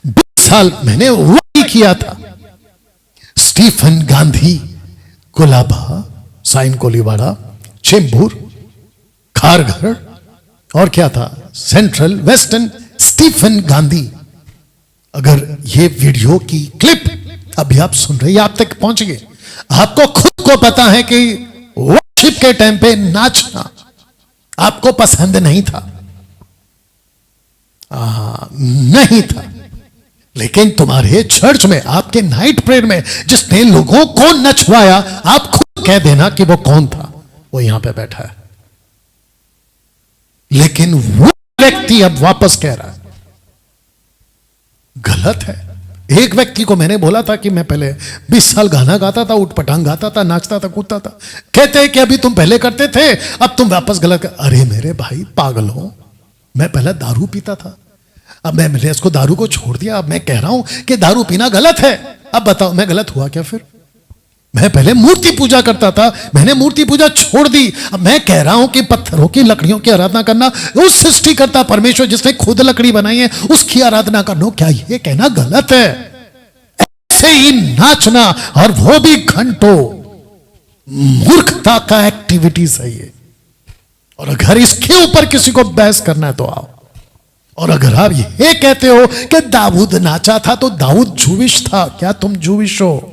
20 साल मैंने वही किया था। स्टीफन गांधी, कोलाबा, साइन कोलीवाड़ा, चेंबूर, खारघर और क्या था, सेंट्रल वेस्टर्न, स्टीफन गांधी। अगर ये वीडियो की क्लिप अभी आप सुन रहे हैं, आप तक पहुंच गए, आपको खुद को पता है कि वर्शिप के टाइम पे नाचना आपको पसंद नहीं था, नहीं था, लेकिन तुम्हारे चर्च में, आपके नाइट प्रेयर में जिसने लोगों को नचवाया, आप खुद कह देना कि वो कौन था। वो यहां पे बैठा है। लेकिन वो व्यक्ति अब वापस कह रहा है गलत है। एक व्यक्ति को मैंने बोला था कि मैं पहले 20 साल गाना गाता था, उठ पटांग गाता था, नाचता था, कूदता था। कहते हैं कि अभी तुम पहले करते थे, अब तुम वापस गलत कर। अरे मेरे भाई, पागल हो, मैं पहले दारू पीता था, अब मैंने इसको दारू को छोड़ दिया। अब मैं कह रहा हूं कि दारू पीना गलत है। अब बताओ मैं गलत हुआ क्या? फिर मैं पहले मूर्ति पूजा करता था, मैंने मूर्ति पूजा छोड़ दी। अब मैं कह रहा हूं कि पत्थरों की, लकड़ियों की आराधना करना, उस सृष्टिकर्ता परमेश्वर जिसने खुद लकड़ी बनाई है उसकी आराधना करना, क्या ये कहना गलत है? ऐसे ही नाचना, और वो भी घंटों, मूर्खता का एक्टिविटीज है ये। और अगर इसके ऊपर किसी को बहस करना है तो आओ। और अगर आप ये कहते हो कि दाऊद नाचा था, तो दाऊद जूविश था, क्या तुम जूविश हो?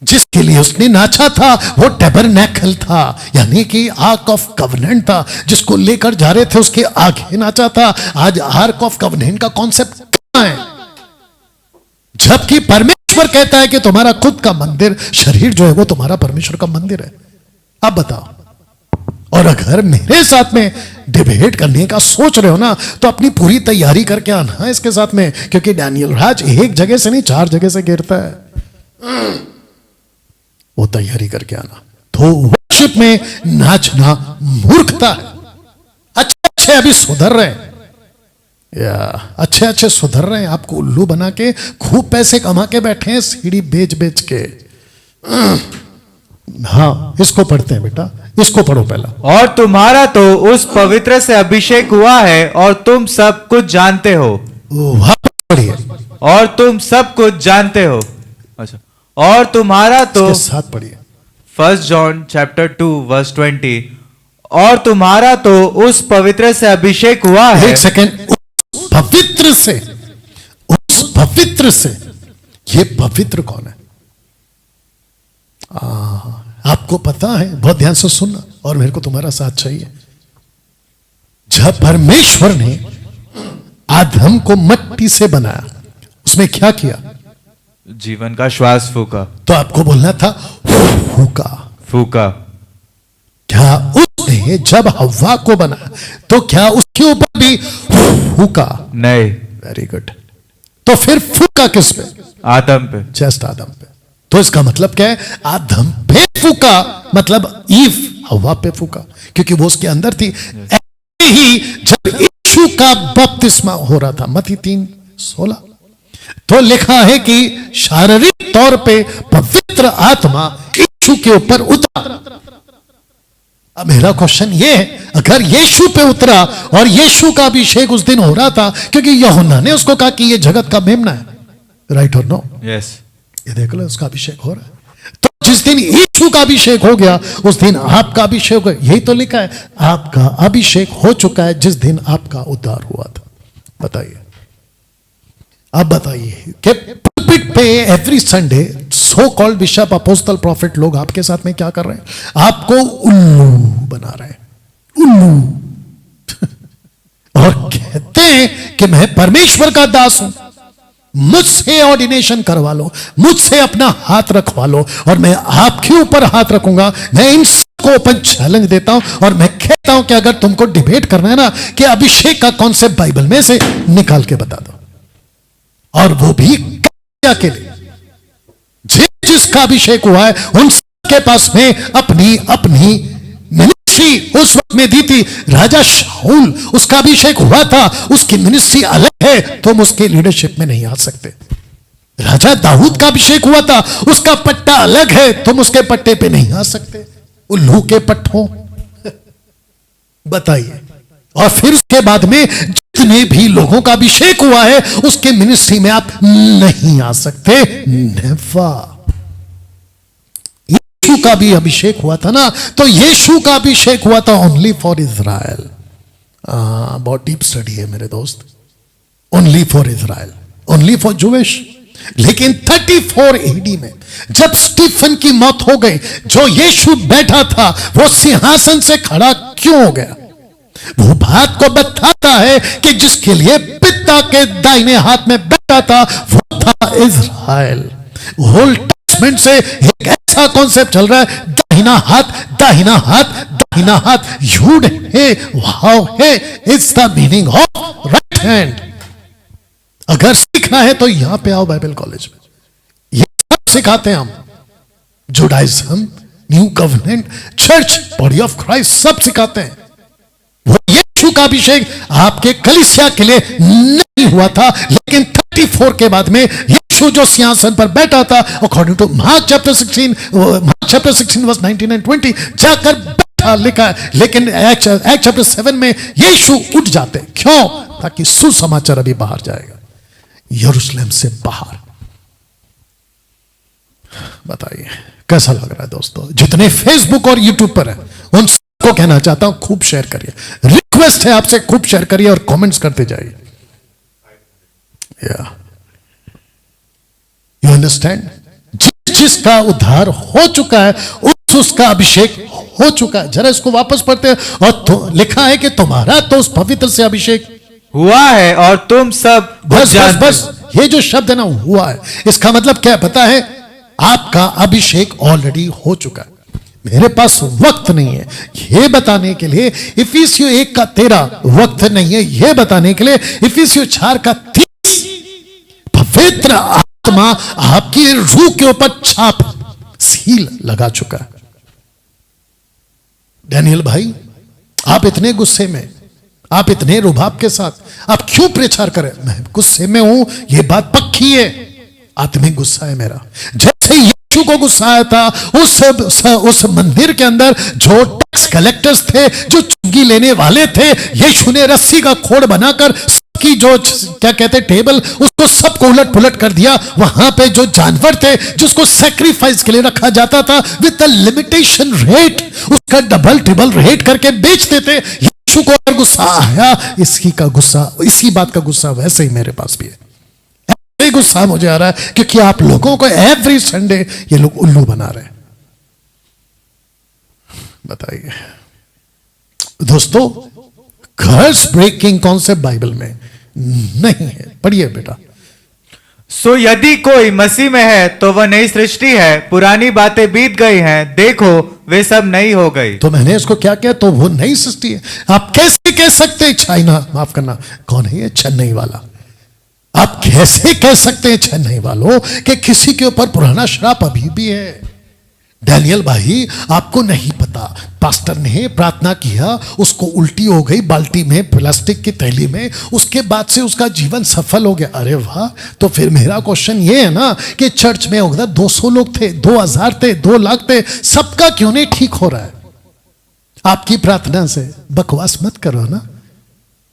जिसके लिए उसने नाचा था वो टैबरनैकल था, यानी कि आर्क ऑफ कवनेंट था, जिसको लेकर जा रहे थे उसके आगे नाचा था। आज आर्क ऑफ कवनेंट का कॉन्सेप्ट कहां है? जबकि परमेश्वर कहता है कि तुम्हारा खुद का मंदिर, शरीर जो है वो तुम्हारा परमेश्वर का मंदिर है। अब बताओ। और अगर मेरे साथ में डिबेट करने का सोच रहे हो ना, तो अपनी पूरी तैयारी करके आना इसके साथ में, क्योंकि डैनियल राज एक जगह से नहीं 4 जगह से गिरता है। वो तैयारी करके आना। तो वर्शिप में नाचना मूर्खता है। अच्छे अभी सुधर रहे हैं, या अच्छे सुधर रहे हैं, आपको उल्लू बना के खूब पैसे कमा के बैठे हैं सीढ़ी बेच बेच के। हाँ, इसको पढ़ते हैं बेटा, इसको पढ़ो पहला। और तुम्हारा तो उस पवित्र से अभिषेक हुआ है और तुम सब कुछ जानते हो। वापस पढ़िए, और तुम सब कुछ जानते हो। अच्छा, और तुम्हारा तो, इसके साथ पढ़िए। 1 जॉन चैप्टर 2 वर्स 20, और तुम्हारा तो उस पवित्र से अभिषेक हुआ है। एक सेकेंड, उस पवित्र से, ये पवित्र कौन है? आपको पता है, बहुत ध्यान से सुनना, और मेरे को तुम्हारा साथ चाहिए। जब परमेश्वर ने आदम को मिट्टी से बनाया, उसमें क्या किया? जीवन का श्वास फूका। तो आपको बोलना था फूका। क्या उसने जब हव्वा को बनाया तो क्या उसके ऊपर भी फूका? नहीं। Very good. तो फिर फूका किस पे? आदम पे। जस्ट आदम पे। तो इसका मतलब क्या है? आदम पे फूका, मतलब ईव हव्वा पे फूका, क्योंकि वो उसके अंदर थी। ऐसे ही जब यीशु का बपतिस्मा हो रहा था, मत्ती 3:16, तो लिखा है कि शारीरिक तौर पे पवित्र आत्मा यीशु के ऊपर उतरा। अब मेरा क्वेश्चन ये है, अगर यीशु पे उतरा और यीशु का अभिषेक उस दिन हो रहा था, क्योंकि यूहन्ना ने उसको कहा कि ये जगत का मेमना है, राइट और नो? यस। ये देख लो, उसका अभिषेक हो रहा है। तो जिस दिन यीशु का अभिषेक हो गया, उस दिन आपका अभिषेक हो गया। यही तो लिखा है, आपका अभिषेक हो चुका है जिस दिन आपका उद्धार हुआ था। बताइए, अब बताइए कि पुलपिट पे every Sunday so called bishop, apostle, profit लोग आपके साथ में क्या कर रहे हैं? आपको उल्लू बना रहे हैं, उल्लू। और कहते हैं कि मैं परमेश्वर का दास हूं, मुझसे ऑर्डिनेशन करवा लो, मुझसे अपना हाथ रखवा लो, और मैं आपके ऊपर हाथ रखूंगा। मैं इन सबको ओपन चैलेंज देता हूं, और मैं कहता हूं कि अगर तुमको डिबेट करना है ना, कि अभिषेक का कॉन्सेप्ट बाइबल में से निकाल के बता दो, और वो भी के लिए जिसका अभिषेक हुआ है उन सबके पास में अपनी अपनी मिनिस्ट्री उस वक्त में दी थी। राजा शाऊल, उसका अभिषेक हुआ था, उसकी मिनिस्ट्री अलग है, तुम उसके लीडरशिप में नहीं आ सकते। राजा दाऊद का अभिषेक हुआ था, उसका पट्टा अलग है, तुम उसके पट्टे पे नहीं आ सकते। उल्लू के पट्टों बताइए। और फिर उसके बाद में जितने भी लोगों का अभिषेक हुआ है, उसके मिनिस्ट्री में आप नहीं आ सकते। नेवर। यीशु का भी अभिषेक हुआ था ना, तो यीशु का अभिषेक हुआ था ओनली फॉर इज़राइल। बहुत डीप स्टडी है मेरे दोस्त। Only for Israel, only for Jewish. लेकिन 34 AD में जब स्टीफन की मौत हो गई, जो यीशु बैठा था वो सिंहासन से खड़ा क्यों हो गया? वो बात को बताता है कि जिसके लिए पिता के दाहिने हाथ में बैठा था वो था इज़राइल। ओल्ड टेस्टमेंट से एक ऐसा कॉन्सेप्ट चल रहा है, दाहिना हाथ, दाहिना हाथ, दाहिना हाथ। यूड है, वाव है, it's the meaning of right hand. अगर सीखना है तो यहां पे आओ बाइबल कॉलेज में, ये सब सिखाते हैं हम। Judaism, new covenant, church, body of Christ, सब सिखाते हैं। वो यीशु का अभिषेक आपके कलीसिया के लिए नहीं हुआ था, लेकिन 34 के बाद में यीशु जो सिंहासन पर बैठा था, according to Mark chapter 16 verse 19 and 20 जाकर बैठा, लिखा है। लेकिन एक्ट चैप्टर 7 में यीशु उठ जाते। क्यों? ताकि सुसमाचार अभी बाहर जाएगा, यरूशलेम से बाहर। बताइए कैसा लग रहा है दोस्तों? जितने फेसबुक और यूट्यूब पर है उन सबको कहना चाहता हूं, खूब शेयर करिए। रिक्वेस्ट है आपसे, खूब शेयर करिए और कमेंट्स करते जाइए। You understand? जिसका उद्धार हो चुका है, उसका अभिषेक हो चुका है। जरा इसको वापस पढ़ते हैं। और तो लिखा है कि तुम्हारा तो उस पवित्र से अभिषेक हुआ है और तुम सब बस ये जो शब्द है ना, हुआ है, इसका मतलब क्या पता है? आपका अभिषेक ऑलरेडी हो चुका है। मेरे पास वक्त नहीं है ये बताने के लिए। इफिसियों 1:13 वक्त नहीं है ये बताने के लिए। इफिसियों 4:30 पवित्र आत्मा आपकी रूह के ऊपर छाप सील लगा चुका है। डैनियल भाई, आप इतने गुस्से में, आप इतने रुभाव के साथ आप क्यों प्रचार करें? मैं गुस्से में हूं, यह बात पक्की है। आत्मिक गुस्सा है मेरा। जैसे यीशु को गुस्सा आया था उस मंदिर के अंदर जो टैक्स कलेक्टर्स थे, जो चुंगी लेने वाले थे, यीशु ने रस्सी का खोड़ बनाकर सबकी जो क्या कहते टेबल, उसको सबको उलट पुलट कर दिया। वहां पे जो जानवर थे जिसको सैक्रिफाइस के लिए रखा जाता था विद लिमिटेशन रेट, उसका डबल ट्रिपल रेट करके बेचते थे। यीशु को अगर गुस्सा आया, इसी बात का गुस्सा वैसे ही मेरे पास भी है। गुस्सा मुझे आ रहा है क्योंकि आप लोगों को एवरी संडे ये लोग उल्लू बना रहे हैं। बताइए दोस्तों, कर्स ब्रेकिंग कॉन्सेप्ट बाइबल में नहीं है। पढ़िए बेटा। सो यदि कोई मसीह में है तो वह नई सृष्टि है, पुरानी बातें बीत गई हैं, देखो वे सब नई हो गई। तो मैंने इसको क्या किया? तो वो नई सृष्टि है। आप कैसे कह सकते हैं चाइना, माफ करना, कौन है ये? चेन्नई वाला। आप कैसे कह सकते हैं चेन्नई वालों कि किसी के ऊपर पुराना श्राप अभी भी है? डैनियल भाई, आपको नहीं पता, पास्टर ने प्रार्थना किया, उसको उल्टी हो गई बाल्टी में, प्लास्टिक की थैली में, उसके बाद से उसका जीवन सफल हो गया। अरे वाह! तो फिर मेरा क्वेश्चन ये है ना कि चर्च में होगा 200 लोग थे, 2000 थे, 2 लाख थे, सबका क्यों नहीं ठीक हो रहा है? आपकी प्रार्थना से। बकवास मत करो ना।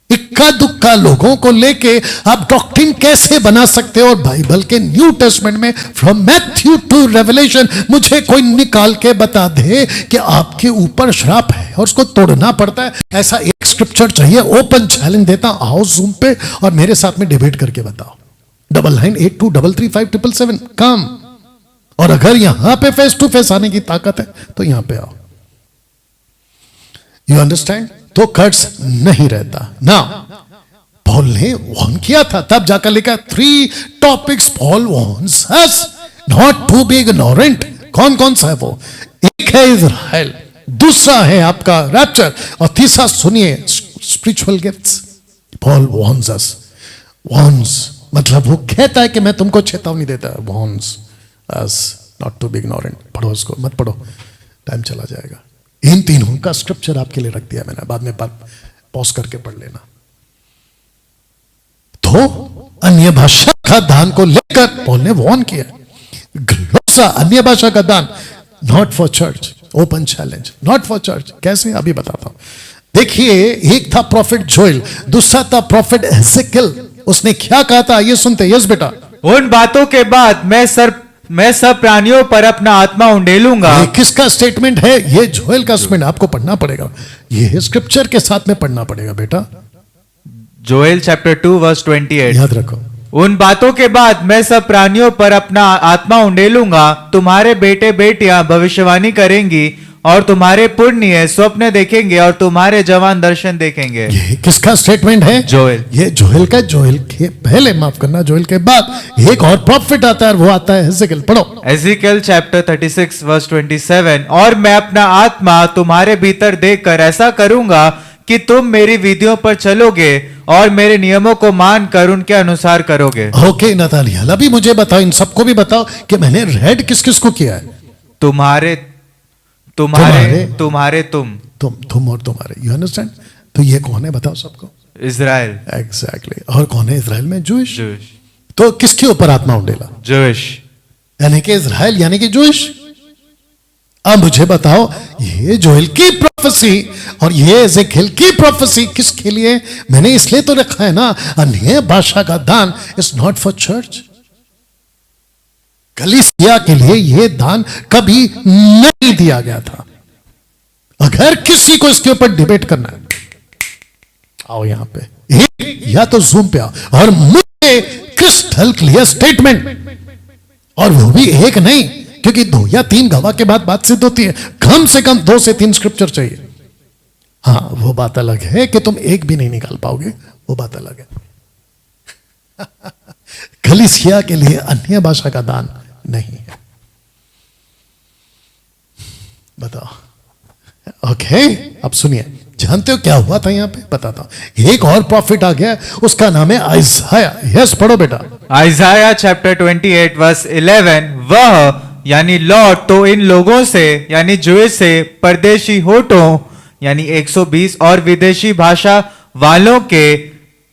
इक्का दुक्का लोगों को लेके आप डॉक्ट्रिन कैसे बना सकते हो? और बाइबल के न्यू टेस्टमेंट में फ्रॉम मैथ्यू टू रेवलेशन मुझे कोई निकाल के बता दे कि आपके ऊपर श्राप है और उसको तोड़ना पड़ता है। ऐसा एक स्क्रिप्चर चाहिए। ओपन चैलेंज देता, आओ जूम पे और मेरे साथ में डिबेट करके बताओ। 9982335777 काम। और अगर यहां पे फेस टू फेस आने की ताकत है तो यहां पे आओ। You understand? तो कर्स नहीं रहता ना। पॉल ने वॉर्न किया था, तब जाकर लिखा 3 topics Paul warns us not to be ignorant. कौन कौन सा है वो? एक है इजराइल, दूसरा है आपका रैप्चर, और तीसरा सुनिए स्पिरिचुअल गिफ्ट्स। पॉल वॉर्न्स अस। वॉर्न्स मतलब वो कहता है कि मैं तुमको चेतावनी देता है। Warns us not to be ignorant. पढ़ो इसको, मत पढ़ो, टाइम चला जाएगा। इन तीनों का स्क्रिप्चर आपके लिए रख दिया मैंने, बाद में पॉज करके पढ़ लेना। तो अन्य भाषा का दान को लेकर पॉल ने वार्न किया। ग्लोसा, अन्य भाषा का दान, not for church. Open challenge, not for church. कैसे? अभी बताता हूं। देखिए, एक था प्रॉफिट जोएल, दूसरा था प्रॉफिट एजेकियल। उसने क्या कहा था ये सुनते। यस बेटा। उन बातों के बाद मैं सब प्राणियों पर अपना आत्मा उंडेलूंगा। ये किसका स्टेटमेंट है? ये जोएल का स्टेटमेंट। आपको पढ़ना पड़ेगा, ये स्क्रिप्चर के साथ में पढ़ना पड़ेगा बेटा। Joel chapter 2 verse 28। याद रखो। उन बातों के बाद मैं सब प्राणियों पर अपना आत्मा उंडेलूंगा, तुम्हारे बेटे बेटियां भविष्यवाणी करेंगी और तुम्हारे पुण्य स्वप्न देखेंगे और तुम्हारे जवान दर्शन देखेंगे। ये किसका स्टेटमेंट है? जोएल। ये जोएल का। जोएल के पहले, माफ करना, जोएल के बाद एक और प्रॉफिट आता है, वो आता है एजेकियल। पढ़ो। Ezekiel chapter 36 verse 27। और मैं अपना आत्मा तुम्हारे भीतर देकर ऐसा करूंगा कि तुम मेरी विधियों पर चलोगे और मेरे नियमों को मानकर उनके अनुसार करोगे। ओके नतालिया, अभी मुझे बताओ, इन सबको भी बताओ कि मैंने रेड किस किस को किया है? तुम्हारे तुम और तुम्हारे। You understand? तो ये कौन है बताओ सबको? इजराइल। एग्जैक्टली। और कौन है इजराइल में? जूश। जूश। तो किसके ऊपर आत्मा उंडेला? जूश यानी कि इजराइल, यानी कि जूश। अब मुझे बताओ, ये जोएल की प्रोफेसी और ये एजेकियल की प्रोफेसी किसके लिए? मैंने इसलिए तो रखा है ना, अन्य भाषा का दान इज नॉट फॉर चर्च। कलीसिया के लिए यह दान कभी नहीं दिया गया था। अगर किसी को इसके ऊपर डिबेट करना है, आओ यहां पे, या तो जूम पे आओ और मुझे क्रिस्टल क्लियर स्टेटमेंट, और वो भी एक नहीं, क्योंकि 2 या 3 गवाह के बाद बात सिद्ध होती है। कम से कम 2 से 3 स्क्रिप्चर चाहिए। हाँ, वो बात अलग है कि तुम एक भी नहीं निकाल पाओगे, वो बात अलग है। कलीसिया के लिए अन्य भाषा का दान नहीं है। बताओ। ओके, अब सुनिए, जानते हो क्या हुआ था यहां पे? बताता हूं। एक और प्रॉफिट आ गया, उसका नाम है आइजाया। यस, पढ़ो बेटा। आइजाया चैप्टर 28 वर्स 11, वह यानी लॉर्ड तो इन लोगों से यानी जूइश से परदेशी होठों यानी 120 और विदेशी भाषा वालों के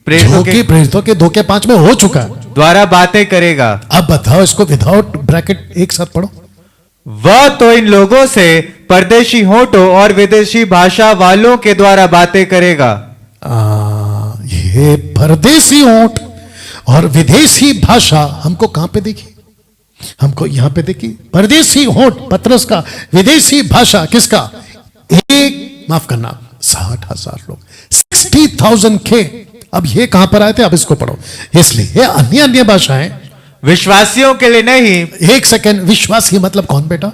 प्रेरितों के 2 के 5 में हो चुका है। द्वारा बातें करेगा। अब बताओ इसको विदाउट ब्रैकेट एक साथ पढ़ो। वह तो इन लोगों से परदेशी होठों और विदेशी भाषा वालों के द्वारा बातें करेगा। ये परदेशी होठ और विदेशी भाषा हमको कहां पे देखी? हमको यहां पे देखी। परदेशी होठ पतरस का, विदेशी भाषा किसका? माफ करना, 60,000 लोग, 60,000 के। अब ये कहां पर आए थे? अब इसको पढ़ो। इसलिए अन्य अन्य भाषाएं विश्वासियों के लिए नहीं। एक सेकेंड, विश्वासी मतलब कौन बेटा?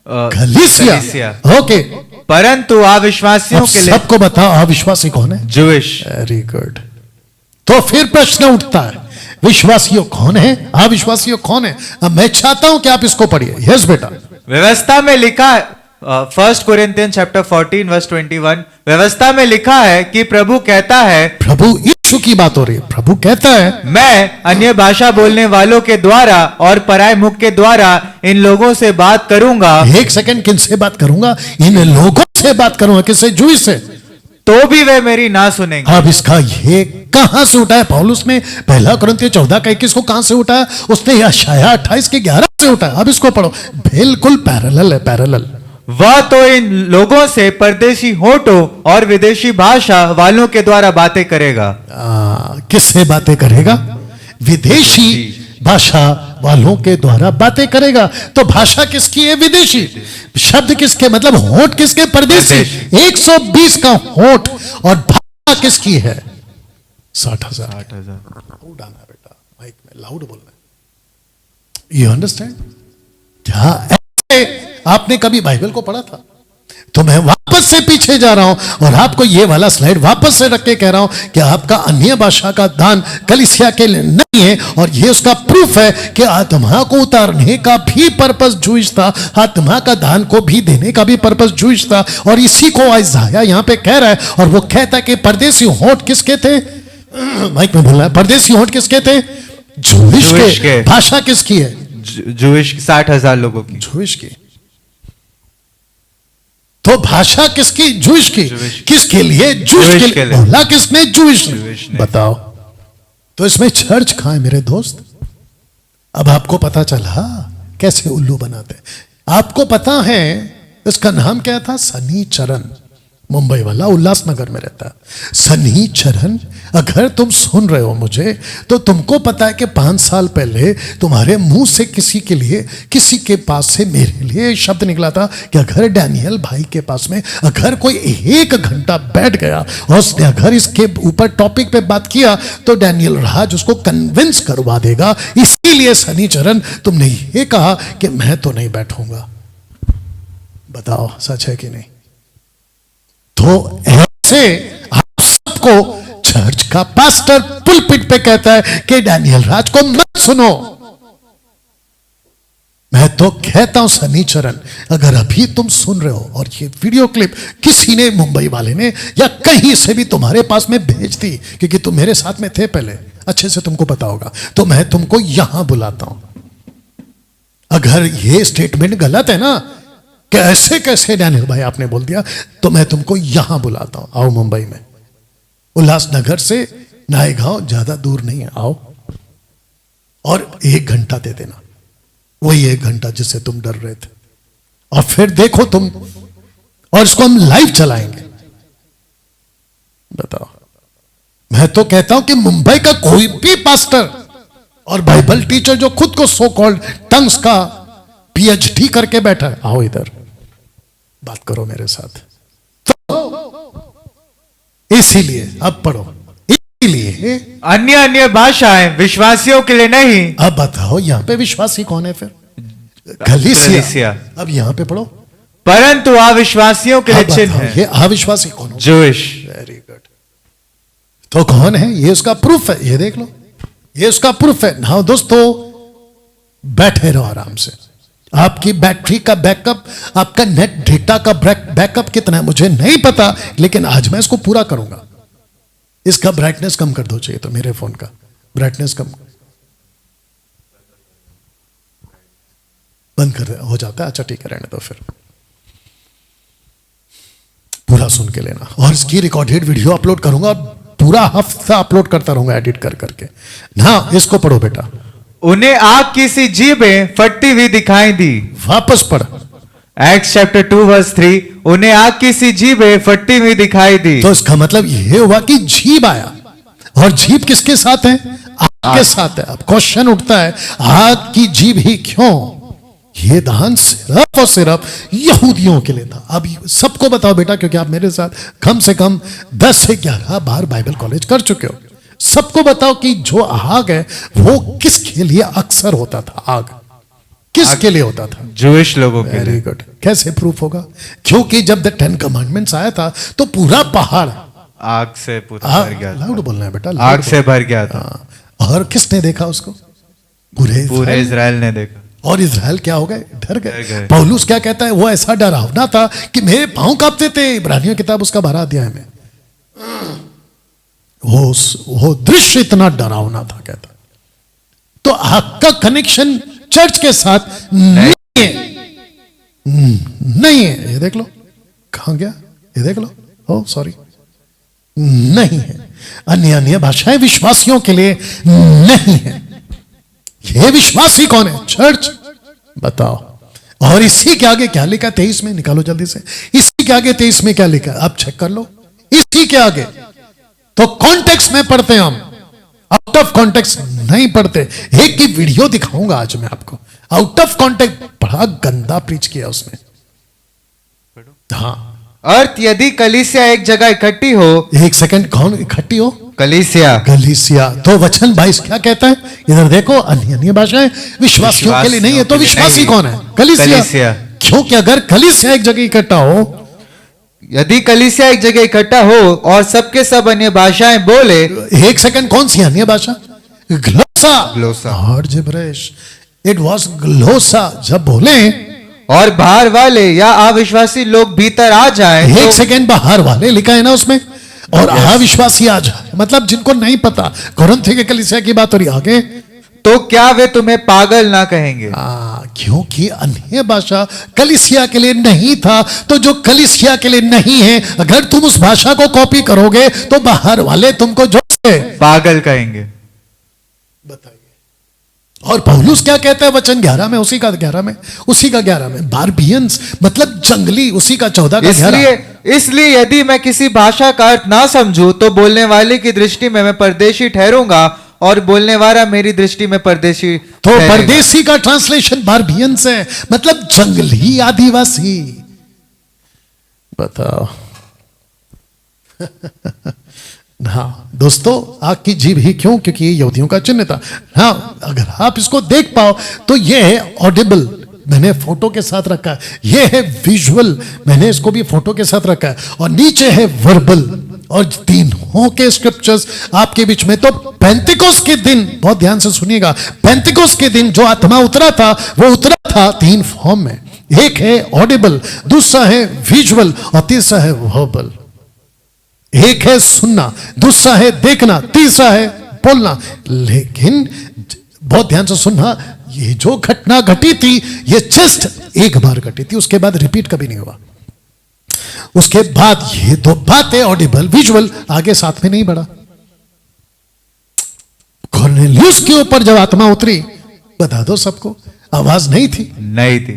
कलीसिया। ओके, परंतु अविश्वासियों के लिए। सबको बताओ अविश्वासी कौन है? जूइश। Very good. तो फिर प्रश्न उठता है, विश्वासियों कौन है, अविश्वासियों कौन है? अब मैं चाहता हूं कि आप इसको पढ़िए। यस बेटा। व्यवस्था में लिखा है, 1 कोरिन्थियंस चैप्टर 14 वर्स 21, व्यवस्था में लिखा है कि प्रभु कहता है, प्रभु यीशु की बात हो रही है, प्रभु कहता है, मैं अन्य भाषा बोलने वालों के द्वारा और पराय मुख के द्वारा इन लोगों से बात करूंगा। एक सेकंड, किनसे बात करूंगा? इन लोगों से बात करूंगा। किससे? जूइश से। तो भी वे मेरी ना सुनेंगे। अब इसका ये कहां से उठाया पौलुस ने? 1 कुरिन्थियों 14 का 21 को कहां से उठाया? उसने यशायाह 28 के 11 से उठाया। अब इसको पढ़ो, बिल्कुल पैरेलल है, पैरेलल। वह तो इन लोगों से परदेशी होठों और विदेशी भाषा वालों के द्वारा बातें करेगा। किससे बातें करेगा? विदेशी भाषा वालों के द्वारा बातें करेगा। तो भाषा किसकी है? विदेशी। शब्द किसके? मतलब होठ किसके? परदेशी। 120 का होठ। और भाषा किसकी है? 60,000। उड़ाना बेटा, माइक में लाउड बोलना। You understand? क्या ऐसे आपने कभी बाइबल को पढ़ा था? तो मैं वापस से पीछे जा रहा हूं और आपको ये वाला स्लाइड वापस से रख के कह रहा हूं कि आपका अन्य भाषा का दान कलीसिया के लिए नहीं है। और ये उसका प्रूफ है कि आत्मा को उतारने का भी पर्पस जूइश था, आत्मा का दान को भी देने का भी पर्पस जूइश था। और इसी को आइजाया यहां पे कह रहा है। और वो कहता है कि परदेसी होठ किसके थे? माइक में बोल रहा है, परदेसी होठ किसके थे? जूइश के। भाषा किसकी है? जूइश 60,000 लोगों की। जूइश की। तो भाषा किसकी? जूइश की। किसके लिए? जूइश के लिए। बोला किसने? जूइश ने। बताओ, तो इसमें चर्च कहां है मेरे दोस्त? अब आपको पता चला कैसे उल्लू बनाते। आपको पता है इसका नाम क्या था? शनिचरण। मुंबई वाला, उल्लासनगर में रहता है। शनिचरण। अगर तुम सुन रहे हो मुझे, तो तुमको पता है कि 5 साल पहले तुम्हारे मुंह से किसी के लिए, किसी के पास से मेरे लिए शब्द निकला था कि अगर डैनियल भाई के पास में अगर कोई 1 घंटा बैठ गया और उसने अगर इसके ऊपर टॉपिक पे बात किया तो डैनियल राज उसको कन्विंस करवा देगा। इसीलिए शनिचरण तुमने ये कहा कि मैं तो नहीं बैठूंगा। बताओ सच है कि नहीं? तो ऐसे आप सबको चर्च का पास्टर पुलपिट पे कहता है कि डैनियल राज को मत सुनो। मैं तो कहता हूं शनिचरण, अगर अभी तुम सुन रहे हो और ये वीडियो क्लिप किसी ने, मुंबई वाले ने या कहीं से भी तुम्हारे पास में भेज दी, क्योंकि तुम मेरे साथ में थे पहले, अच्छे से तुमको पता होगा, तो मैं तुमको यहां बुलाता हूं। अगर ये स्टेटमेंट गलत है ना, कैसे कैसे डैनियल भाई आपने बोल दिया, तो मैं तुमको यहां बुलाता हूं। आओ मुंबई में, उल्लासनगर से नायगांव ज्यादा दूर नहीं है, आओ और 1 घंटा दे देना, वही 1 घंटा जिससे तुम डर रहे थे। और फिर देखो तुम, और इसको हम लाइव चलाएंगे। बताओ, मैं तो कहता हूं कि मुंबई का कोई भी पास्टर और बाइबल टीचर जो खुद को सो कॉल्ड टंग्स का PhD करके बैठा है, आओ इधर बात करो मेरे साथ। तो इसीलिए अब पढ़ो, इसीलिए अन्य अन्य भाषाएं विश्वासियों के लिए नहीं। अब बताओ यहां पे विश्वासी कौन है फिर? कलीसिया। अब यहां पे पढ़ो, परंतु अविश्वासियों के लिए चिन्ह है। ये अविश्वासी कौन है? जूइश। Very good. तो कौन है? ये उसका प्रूफ है, ये देख लो, ये उसका प्रूफ है। ना दोस्तों, बैठे रहो आराम से, आपकी बैटरी का बैकअप, आपका नेट डेटा का बैकअप कितना है मुझे नहीं पता, लेकिन आज मैं इसको पूरा करूंगा। इसका ब्राइटनेस कम कर दो चाहिए तो, मेरे फोन का ब्राइटनेस कम बंद कर हो जाता है। अच्छा ठीक है, रहने दो फिर। पूरा सुन के लेना, और इसकी रिकॉर्डेड वीडियो अपलोड करूंगा, पूरा हफ्ता अपलोड करता रहूंगा एडिट कर करके ना। इसको पढ़ो बेटा। उन्हें आग की सी जीभें फटती हुई दिखाई दी। वापस पढ़। एक्ट्स चैप्टर 2 वर्स 3, उन्हें आग की सी जीभें फटती हुई दिखाई दी। तो इसका मतलब यह हुआ कि जीभ आया, और जीभ किसके साथ है? आग के साथ है। अब क्वेश्चन उठता है, आग की जीभ ही क्यों? ये दान सिर्फ और सिर्फ यहूदियों के लिए था। अब सबको बताओ बेटा, क्योंकि आप मेरे साथ कम से कम 10 से 11 बार बाइबल कॉलेज कर चुके हो। सबको बताओ कि जो आग है वो किसके लिए अक्सर होता था? आग किसके लिए होता था? जूइश लोगों के वेरी लिए। गुड। कैसे प्रूफ होगा? क्योंकि जब द 10 कमांडमेंट्स आया था तो पूरा पहाड़ आग से पूरा भर गया था। लाउड बोलना है बेटा, आग से भर गया था। और किसने देखा उसको? पूरे इजराइल ने देखा। और इजराइल क्या हो गए? डर डर गए। गए। पौलुस क्या कहता है? वो ऐसा डरावना था कि मेरे पांव कांपते थे। इब्रानियों किताब उसका 12 अध्याय में वो दृश्य इतना डरावना था, कहता। तो आपका कनेक्शन चर्च के साथ नहीं है, नहीं है। ये देख लो कहां गया, ये देख लो। ओ सॉरी, नहीं है। अन्य भाषाएं विश्वासियों के लिए नहीं है। ये विश्वासी कौन है? चर्च। बताओ। और इसी के आगे क्या लिखा? 23 में निकालो जल्दी से। इसी के आगे 23 में क्या लिखा? अब चेक कर लो। इसी के आगे तो कॉन्टेक्स्ट में पढ़ते हैं हम, आउट ऑफ कॉन्टेक्स्ट नहीं पढ़ते। एक की वीडियो दिखाऊंगा आज मैं आपको, आउट ऑफ कॉन्टेक्स्ट बड़ा गंदा प्रीच किया उसने। हाँ, अर्थ यदि कलीसिया एक जगह इकट्ठी हो। एक सेकंड, कौन इकट्ठी हो? कलीसिया। कलीसिया। तो वचन 22 क्या कहता है? इधर देखो, अन्य भाषाएं विश्वासियों के लिए नहीं है। तो विश्वासी कौन है? कलीसिया। क्योंकि अगर कलीसिया एक जगह इकट्ठा हो, यदि कलीसिया एक जगह इकट्ठा हो और सबके सब अन्य भाषाएं बोले। एक सेकंड, कौन सी अन्य भाषा? ग्लोसा। ग्लोसा। और जिब्रेश, इट वाज ग्लोसा। जब बोले और बाहर वाले या अविश्वासी लोग भीतर आ जाए। एक सेकंड, बाहर वाले लिखा है ना उसमें, और अविश्वासी आ जाए, मतलब जिनको नहीं पता। कुरिन्थ के कलीसिया की बात हो रही। आगे तो क्या वे तुम्हें पागल ना कहेंगे? क्योंकि अन्य भाषा कलीसिया के लिए नहीं था। तो जो कलीसिया के लिए नहीं है, अगर तुम उस भाषा को कॉपी करोगे तो बाहर वाले तुमको जो से पागल कहेंगे। बताइए। और पौलुस क्या कहता है वचन 11 में, उसी का 11 में बारबियंस मतलब जंगली, उसी का 14 का 11। इसलिए यदि मैं किसी भाषा का अर्थ ना समझूं तो बोलने वाले की दृष्टि में मैं परदेशी ठहरूंगा और बोलने वाला मेरी दृष्टि में परदेशी। तो परदेशी का ट्रांसलेशन बारबियंस है, मतलब जंगली, आदिवासी। बताओ। हाँ दोस्तों, आग की जीभ ही क्यों? क्योंकि ये यहूदियों का चिन्ह था। हाँ, अगर आप इसको देख पाओ तो ये है ऑडिबल, मैंने फोटो के साथ रखा है। ये है विजुअल, मैंने इसको भी फोटो के साथ रखा है। और नीचे है वर्बल, और तीनों के स्क्रिप्चर्स आपके बीच में। तो पेंतिकोस के दिन, बहुत ध्यान से सुनिएगा, पेंतिकोस के दिन जो आत्मा उतरा था वो उतरा था 3 फॉर्म में। एक है ऑडिबल, दूसरा है विजुअल, और तीसरा है वर्बल। एक है सुनना, दूसरा है देखना, तीसरा है बोलना। लेकिन बहुत ध्यान से सुनना, ये जो घटना घटी थी ये जस्ट एक बार घटी थी, उसके बाद रिपीट कभी नहीं हुआ। उसके बाद ये 2 बातें ऑडिबल विजुअल आगे साथ में नहीं बढ़ा। कॉर्नेलियस के ऊपर जब आत्मा उतरी, बता दो सबको, आवाज नहीं थी।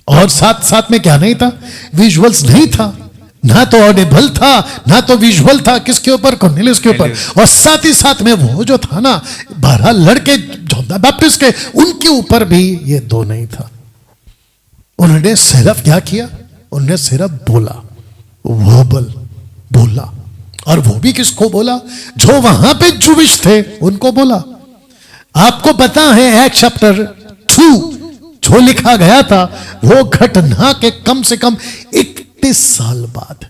और साथ साथ में क्या नहीं था? विजुअल्स नहीं था, ना तो ऑडिबल था ना तो विजुअल था। किसके ऊपर? कॉर्नेलियस के ऊपर। और साथ ही साथ में वो जो था ना 12 लड़के जॉन बैप्टिस्ट के, उनके ऊपर भी ये 2 नहीं था। उन्होंने सिर्फ क्या किया? उन्होंने सिर्फ बोला, वर्बल बोला। और वो भी किसको बोला? जो वहां पे जूविश थे उनको बोला। आपको पता है एक्ट चैप्टर 2 जो लिखा गया था, वो घटना के कम से कम 31 साल बाद,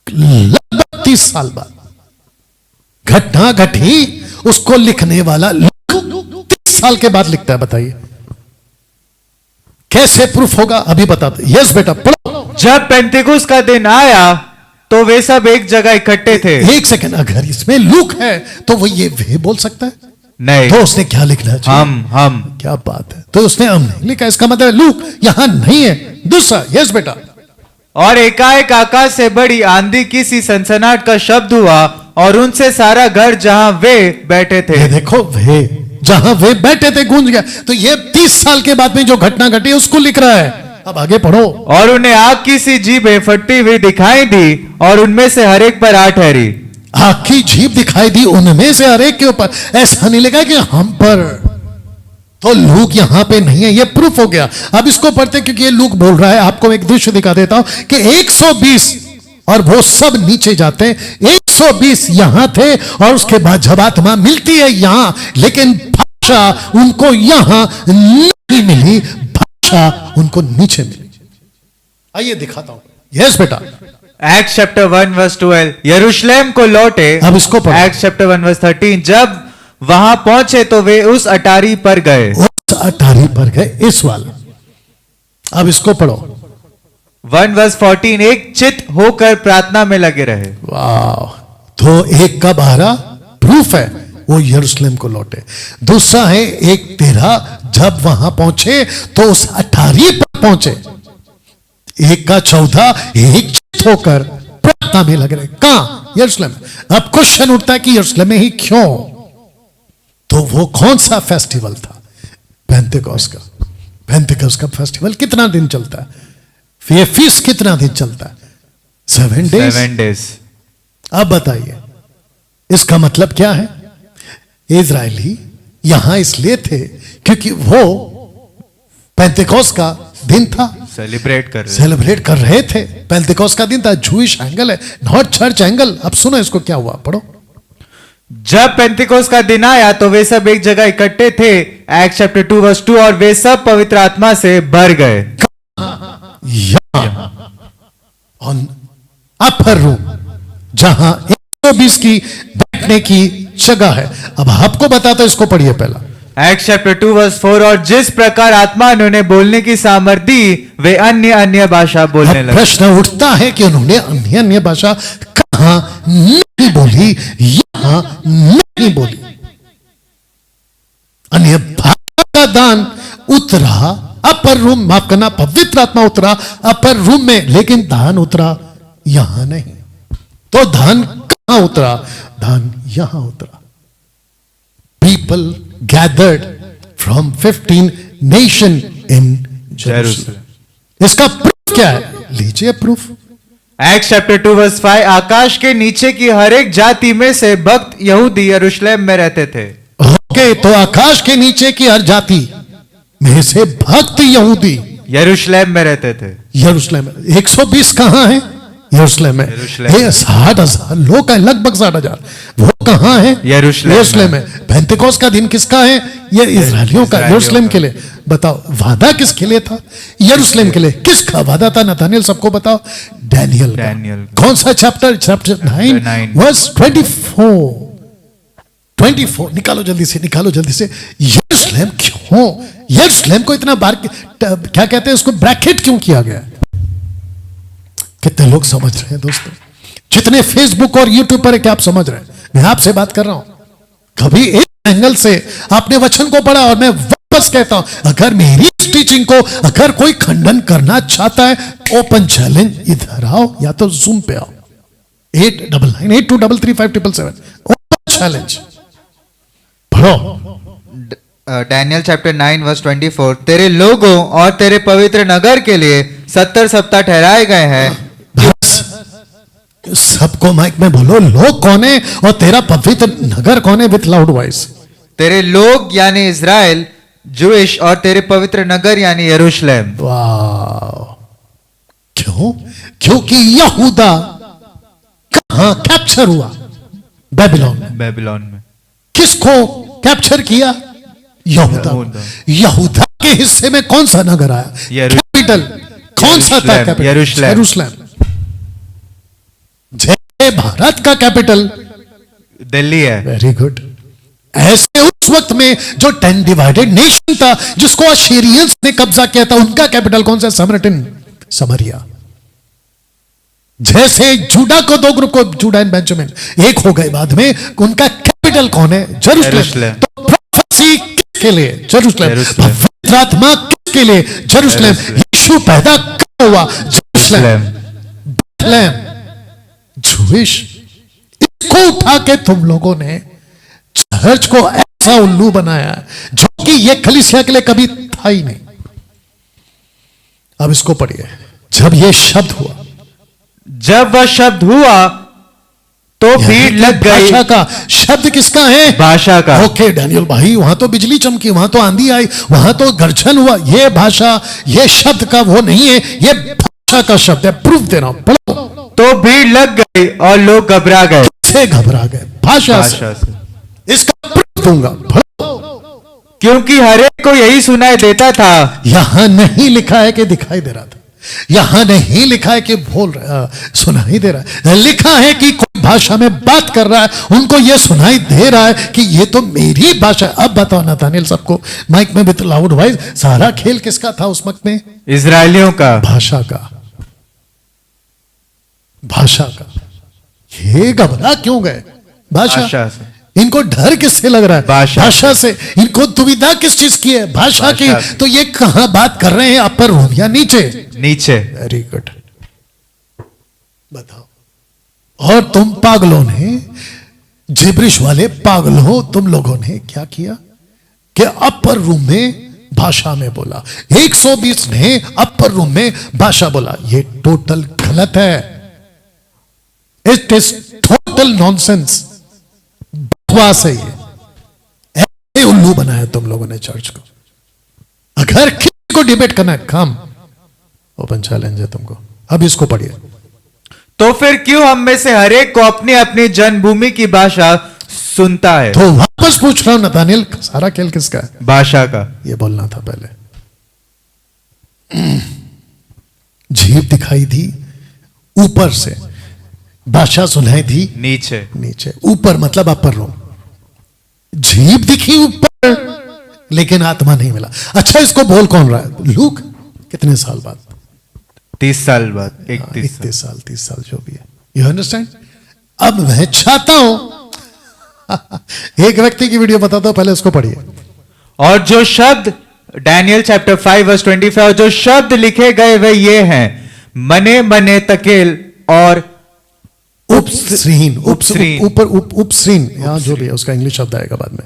लगभग 30 साल बाद घटना घटी। उसको लिखने वाला 30 साल के बाद लिखता है। बताइए, कैसे प्रूफ होगा अभी बता दो। यस बेटा पढ़ो। जब पेंतिकुस्त का दिन आया तो वे सब एक जगह इकट्ठे थे। एक सेकंड, अगर इसमें लूक है तो वो ये वे बोल सकता है? नहीं, तो उसने क्या लिखना चाहिए? हम। क्या बात है, तो उसने हम नहीं लिखा, इसका मतलब लूक यहां नहीं है। दूसरा, यस बेटा। और एकाएक आकाश से बड़ी आंधी की सी सनसनाहट का शब्द हुआ और उनसे सारा घर जहां वे बैठे थे। ये देखो, वे जहां वे बैठे थे गूंज गया। तो ये 30 साल के बाद में जो घटना घटी उसको लिख रहा है। अब आगे पढ़ो। और उन्हें आग की सी जीभें फटती हुई दिखाई दी और उनमें से हर एक पर आ ठहरी। आग की जीभ दिखाई दी उनमें से हर एक के ऊपर। ऐसा नहीं लगा कि हम पर। तो लूक यहां पे नहीं है, ये प्रूफ हो गया। अब इसको पढ़ते क्योंकि ये लूक बोल रहा है। आपको एक दृश्य दिखा देता हूं कि 120 और वो सब नीचे जाते हैं। 120 यहां थे और उसके बाद जब आत्मा मिलती है यहां, लेकिन भाषा उनको यहां नहीं मिली, भाषा उनको नीचे मिली। आइए दिखाता हूं। यस बेटा। एक्ट चैप्टर 1 वर्स 12 यरूशलेम को लौटे। अब इसको पढ़ो। एक्ट चैप्टर 1 वर्स 13 जब वहां पहुंचे तो वे उस अटारी पर गए। उस अटारी पर गए, इस वाला। अब इसको पढ़ो। 1 वर्स 14 एक चित होकर प्रार्थना में लगे रहे। वाह। तो एक का 12 प्रूफ है, वो यरूशलेम को लौटे। दूसरा है 1:13 जब वहां पहुंचे तो उस अटारी पर पहुंचे। एक का 14 एक चित होकर प्रार्थना में लगे रहे। कहां? यरूशलेम। अब क्वेश्चन उठता है कि यरूशलेम में ही क्यों? तो वो कौन सा फेस्टिवल था? पेंटेकोस्ट का। पेंटेकोस्ट का फेस्टिवल कितना दिन चलता है? ये फीस्ट कितना दिन चलता है? 7 डेज। अब बताइए इसका मतलब क्या है? इजरायली यहां इसलिए थे क्योंकि वो पेंटेकोस्ट का दिन था, सेलिब्रेट कर रहे थे। पेंटेकोस्ट का दिन था। जूइश एंगल है, नॉट चर्च एंगल। अब सुनो इसको क्या हुआ, पढ़ो। जब पेंतिकोस्त का दिन आया तो वे सब एक जगह इकट्ठे थे। एक्ट चैप्टर 2 वर्स 2 और वे सब पवित्र आत्मा से भर गए। ऑन अपर रूम जहां 120 की बैठने की जगह है। अब आपको बताता, इसको पढ़िए पहला। एक्ट चैप्टर 2 वर्स 4 और जिस प्रकार आत्मा उन्होंने बोलने की सामर्थ दी वे अन्य अन्य भाषा बोलने लगे। प्रश्न उठता है कि उन्होंने अन्य अन्य भाषा कहां नहीं बोली, यहां नहीं बोली। अन्य भाषा का दान उतरा अपर रूम, माफ करना, पवित्र आत्मा उतरा अपर रूम में, लेकिन दान उतरा यहां नहीं। तो दान कहां उतरा? दान यहां उतरा। People gathered from 15 nation in Jerusalem. इसका प्रूफ क्या है? लीजिए प्रूफ। एक्ट चैप्टर 2 वर्स 5 आकाश के नीचे की हर एक जाति में से भक्त यहूदी यरूशलेम में रहते थे। ओके, तो आकाश के नीचे की हर जाति में से भक्त यहूदी यरूशलेम में रहते थे। यरूशलेम में 120 कहां है? यरूशलेम में। 60,000 लोग हैं, लगभग 60,000। वो कहां है? यरूशलेम में। पेंटेकोस्ट का दिन किसका है? ये इजरायलियों का, यरूशलेम के लिए। बताओ वादा किसके लिए था? यरूशलेम के लिए। किसका वादा था? नथानिएल सबको बताओ। डैनियल का। कौन सा चैप्टर? चैप्टर 9 वर्स 24 निकालो जल्दी से, निकालो जल्दी से। यरूशलेम क्यों? यरूशलेम को इतना बार क्या कहते हैं उसको, ब्रैकेट क्यों किया गया? कितने लोग समझ रहे हैं दोस्तों? जितने फेसबुक और यूट्यूब पर है, क्या आप समझ रहे हैं? मैं आपसे बात कर रहा हूं। कभी एक एंगल से आपने वचन को पढ़ा, और मैं वापस कहता हूं, अगर मेरी इस टीचिंग को अगर कोई खंडन करना चाहता है, ओपन चैलेंज, इधर आओ या तो जूम पे आओ। 8998233577 ओपन चैलेंज पढ़ो। डैनियल चैप्टर 9 वर्स 24 तेरे लोगों और तेरे पवित्र नगर के लिए 70 सप्ताह ठहराए गए हैं। सबको माइक में बोलो, लोग कौन है और तेरा पवित्र नगर कौन है? With loud voice. तेरे लोग यानी इजराइल, जूइश, और तेरे पवित्र नगर यानी यरूशलेम। वाह। क्यों? क्योंकि यहूदा कहां कैप्चर हुआ? बेबीलोन में। किसको कैप्चर किया? यहूदा। यहूदा के हिस्से में कौन सा नगर आया? कैपिटल कौन सा था? यरूशलेम। जय भारत का कैपिटल दिल्ली है। Very good. ऐसे उस उस वक्त में जो 10 डिवाइडेड नेशन था, जिसको अशीरियंस ने कब्जा किया था, उनका कैपिटल कौन सा? समरटिन, समरिया। जैसे जूडा को दो ग्रुप को, जूडा एंड बेंजामिन एक हो गए बाद में, उनका कैपिटल कौन है? जेरूशलेम। तो प्रोफेसी किसके लिए? जेरूशलेम। पवित्र आत्मा किसके लिए? जेरूशलेम। यीशु पैदा कब हुआ? जेरूशलेम। जूश। इसको उठा के तुम लोगों ने चर्च को ऐसा उल्लू बनाया जो कि ये कलीसिया के लिए कभी था ही नहीं। अब इसको पढ़िए। जब ये शब्द हुआ, जब वह शब्द हुआ तो भीड़ लग गई। भाषा का शब्द किसका है? भाषा का। ओके डैनियल भाई, वहां तो बिजली चमकी, वहां तो आंधी आई, वहां तो गर्जन हुआ। ये भाषा, ये शब्द का वो नहीं है, ये भाषा का शब्द है। प्रूफ दे रहा हूं, पढ़ो। तो भीड़ लग गई और लोग घबरा गए। किससे घबरा गए? भाषा से। इसका प्रूफ दूंगा, पढ़ो। क्योंकि हर एक को यही सुनाई देता था। यहां नहीं लिखा है कि दिखाई दे रहा था, यहां नहीं लिखा है कि बोल रहा, सुनाई दे रहा है। लिखा है कि कोई भाषा में बात कर रहा है, उनको यह सुनाई दे रहा है कि ये तो मेरी भाषा। अब बताओ नाथानियल, सबको माइक में विद लाउड वॉइस, सारा खेल किसका था उस वक्त में? इजरायलियों का। भाषा का। भाषा का। ये घबरा क्यों गए? भाषा से। इनको डर किससे लग रहा है? भाषा से। इनको दुविधा किस चीज की है? भाषा की। तो ये कहां बात कर रहे हैं, अपर रूम या नीचे? नीचे। वेरी गुड, बताओ। और तुम पागलों ने, जिब्रिश वाले पागलों, तुम लोगों ने क्या किया कि अपर रूम में भाषा में बोला। 120 ने अपर रूम में भाषा बोला। ये टोटल गलत है। इट इज टोटल नॉनसेंस, बकवास है ये। ऐसे उल्लू बनाया तुम लोगों ने चर्च को। अगर किसी को डिबेट करना है, काम ओपन चैलेंज है तुमको। अब इसको पढ़िए। तो फिर क्यों हम में से हर एक को अपनी अपनी जन्मभूमि की भाषा सुनता है? तो वापस पूछ रहा हूं नाथानियल, सारा खेल किसका है? भाषा का। ये बोलना था पहले। जीभ दिखाई दी ऊपर से, भाषा सुनाई दी नीचे। नीचे। ऊपर मतलब अपर रूम। जीभ दिखी ऊपर, लेकिन आत्मा नहीं मिला। अच्छा, इसको बोल कौन रहा है? लूक। कितने साल बाद? 30 साल बाद। 31 साल 30 साल जो भी है। You understand? अब मैं चाहता हूं एक व्यक्ति की वीडियो बताता हूं, पहले उसको पढ़िए। और जो शब्द, डैनियल चैप्टर 5 वर्स 25, और जो शब्द लिखे गए वे ये हैं, मने मने तकेल और उपस्रीन। ऊपर उपस्रीन, यहां जो भी है उसका इंग्लिश शब्द आएगा बाद में।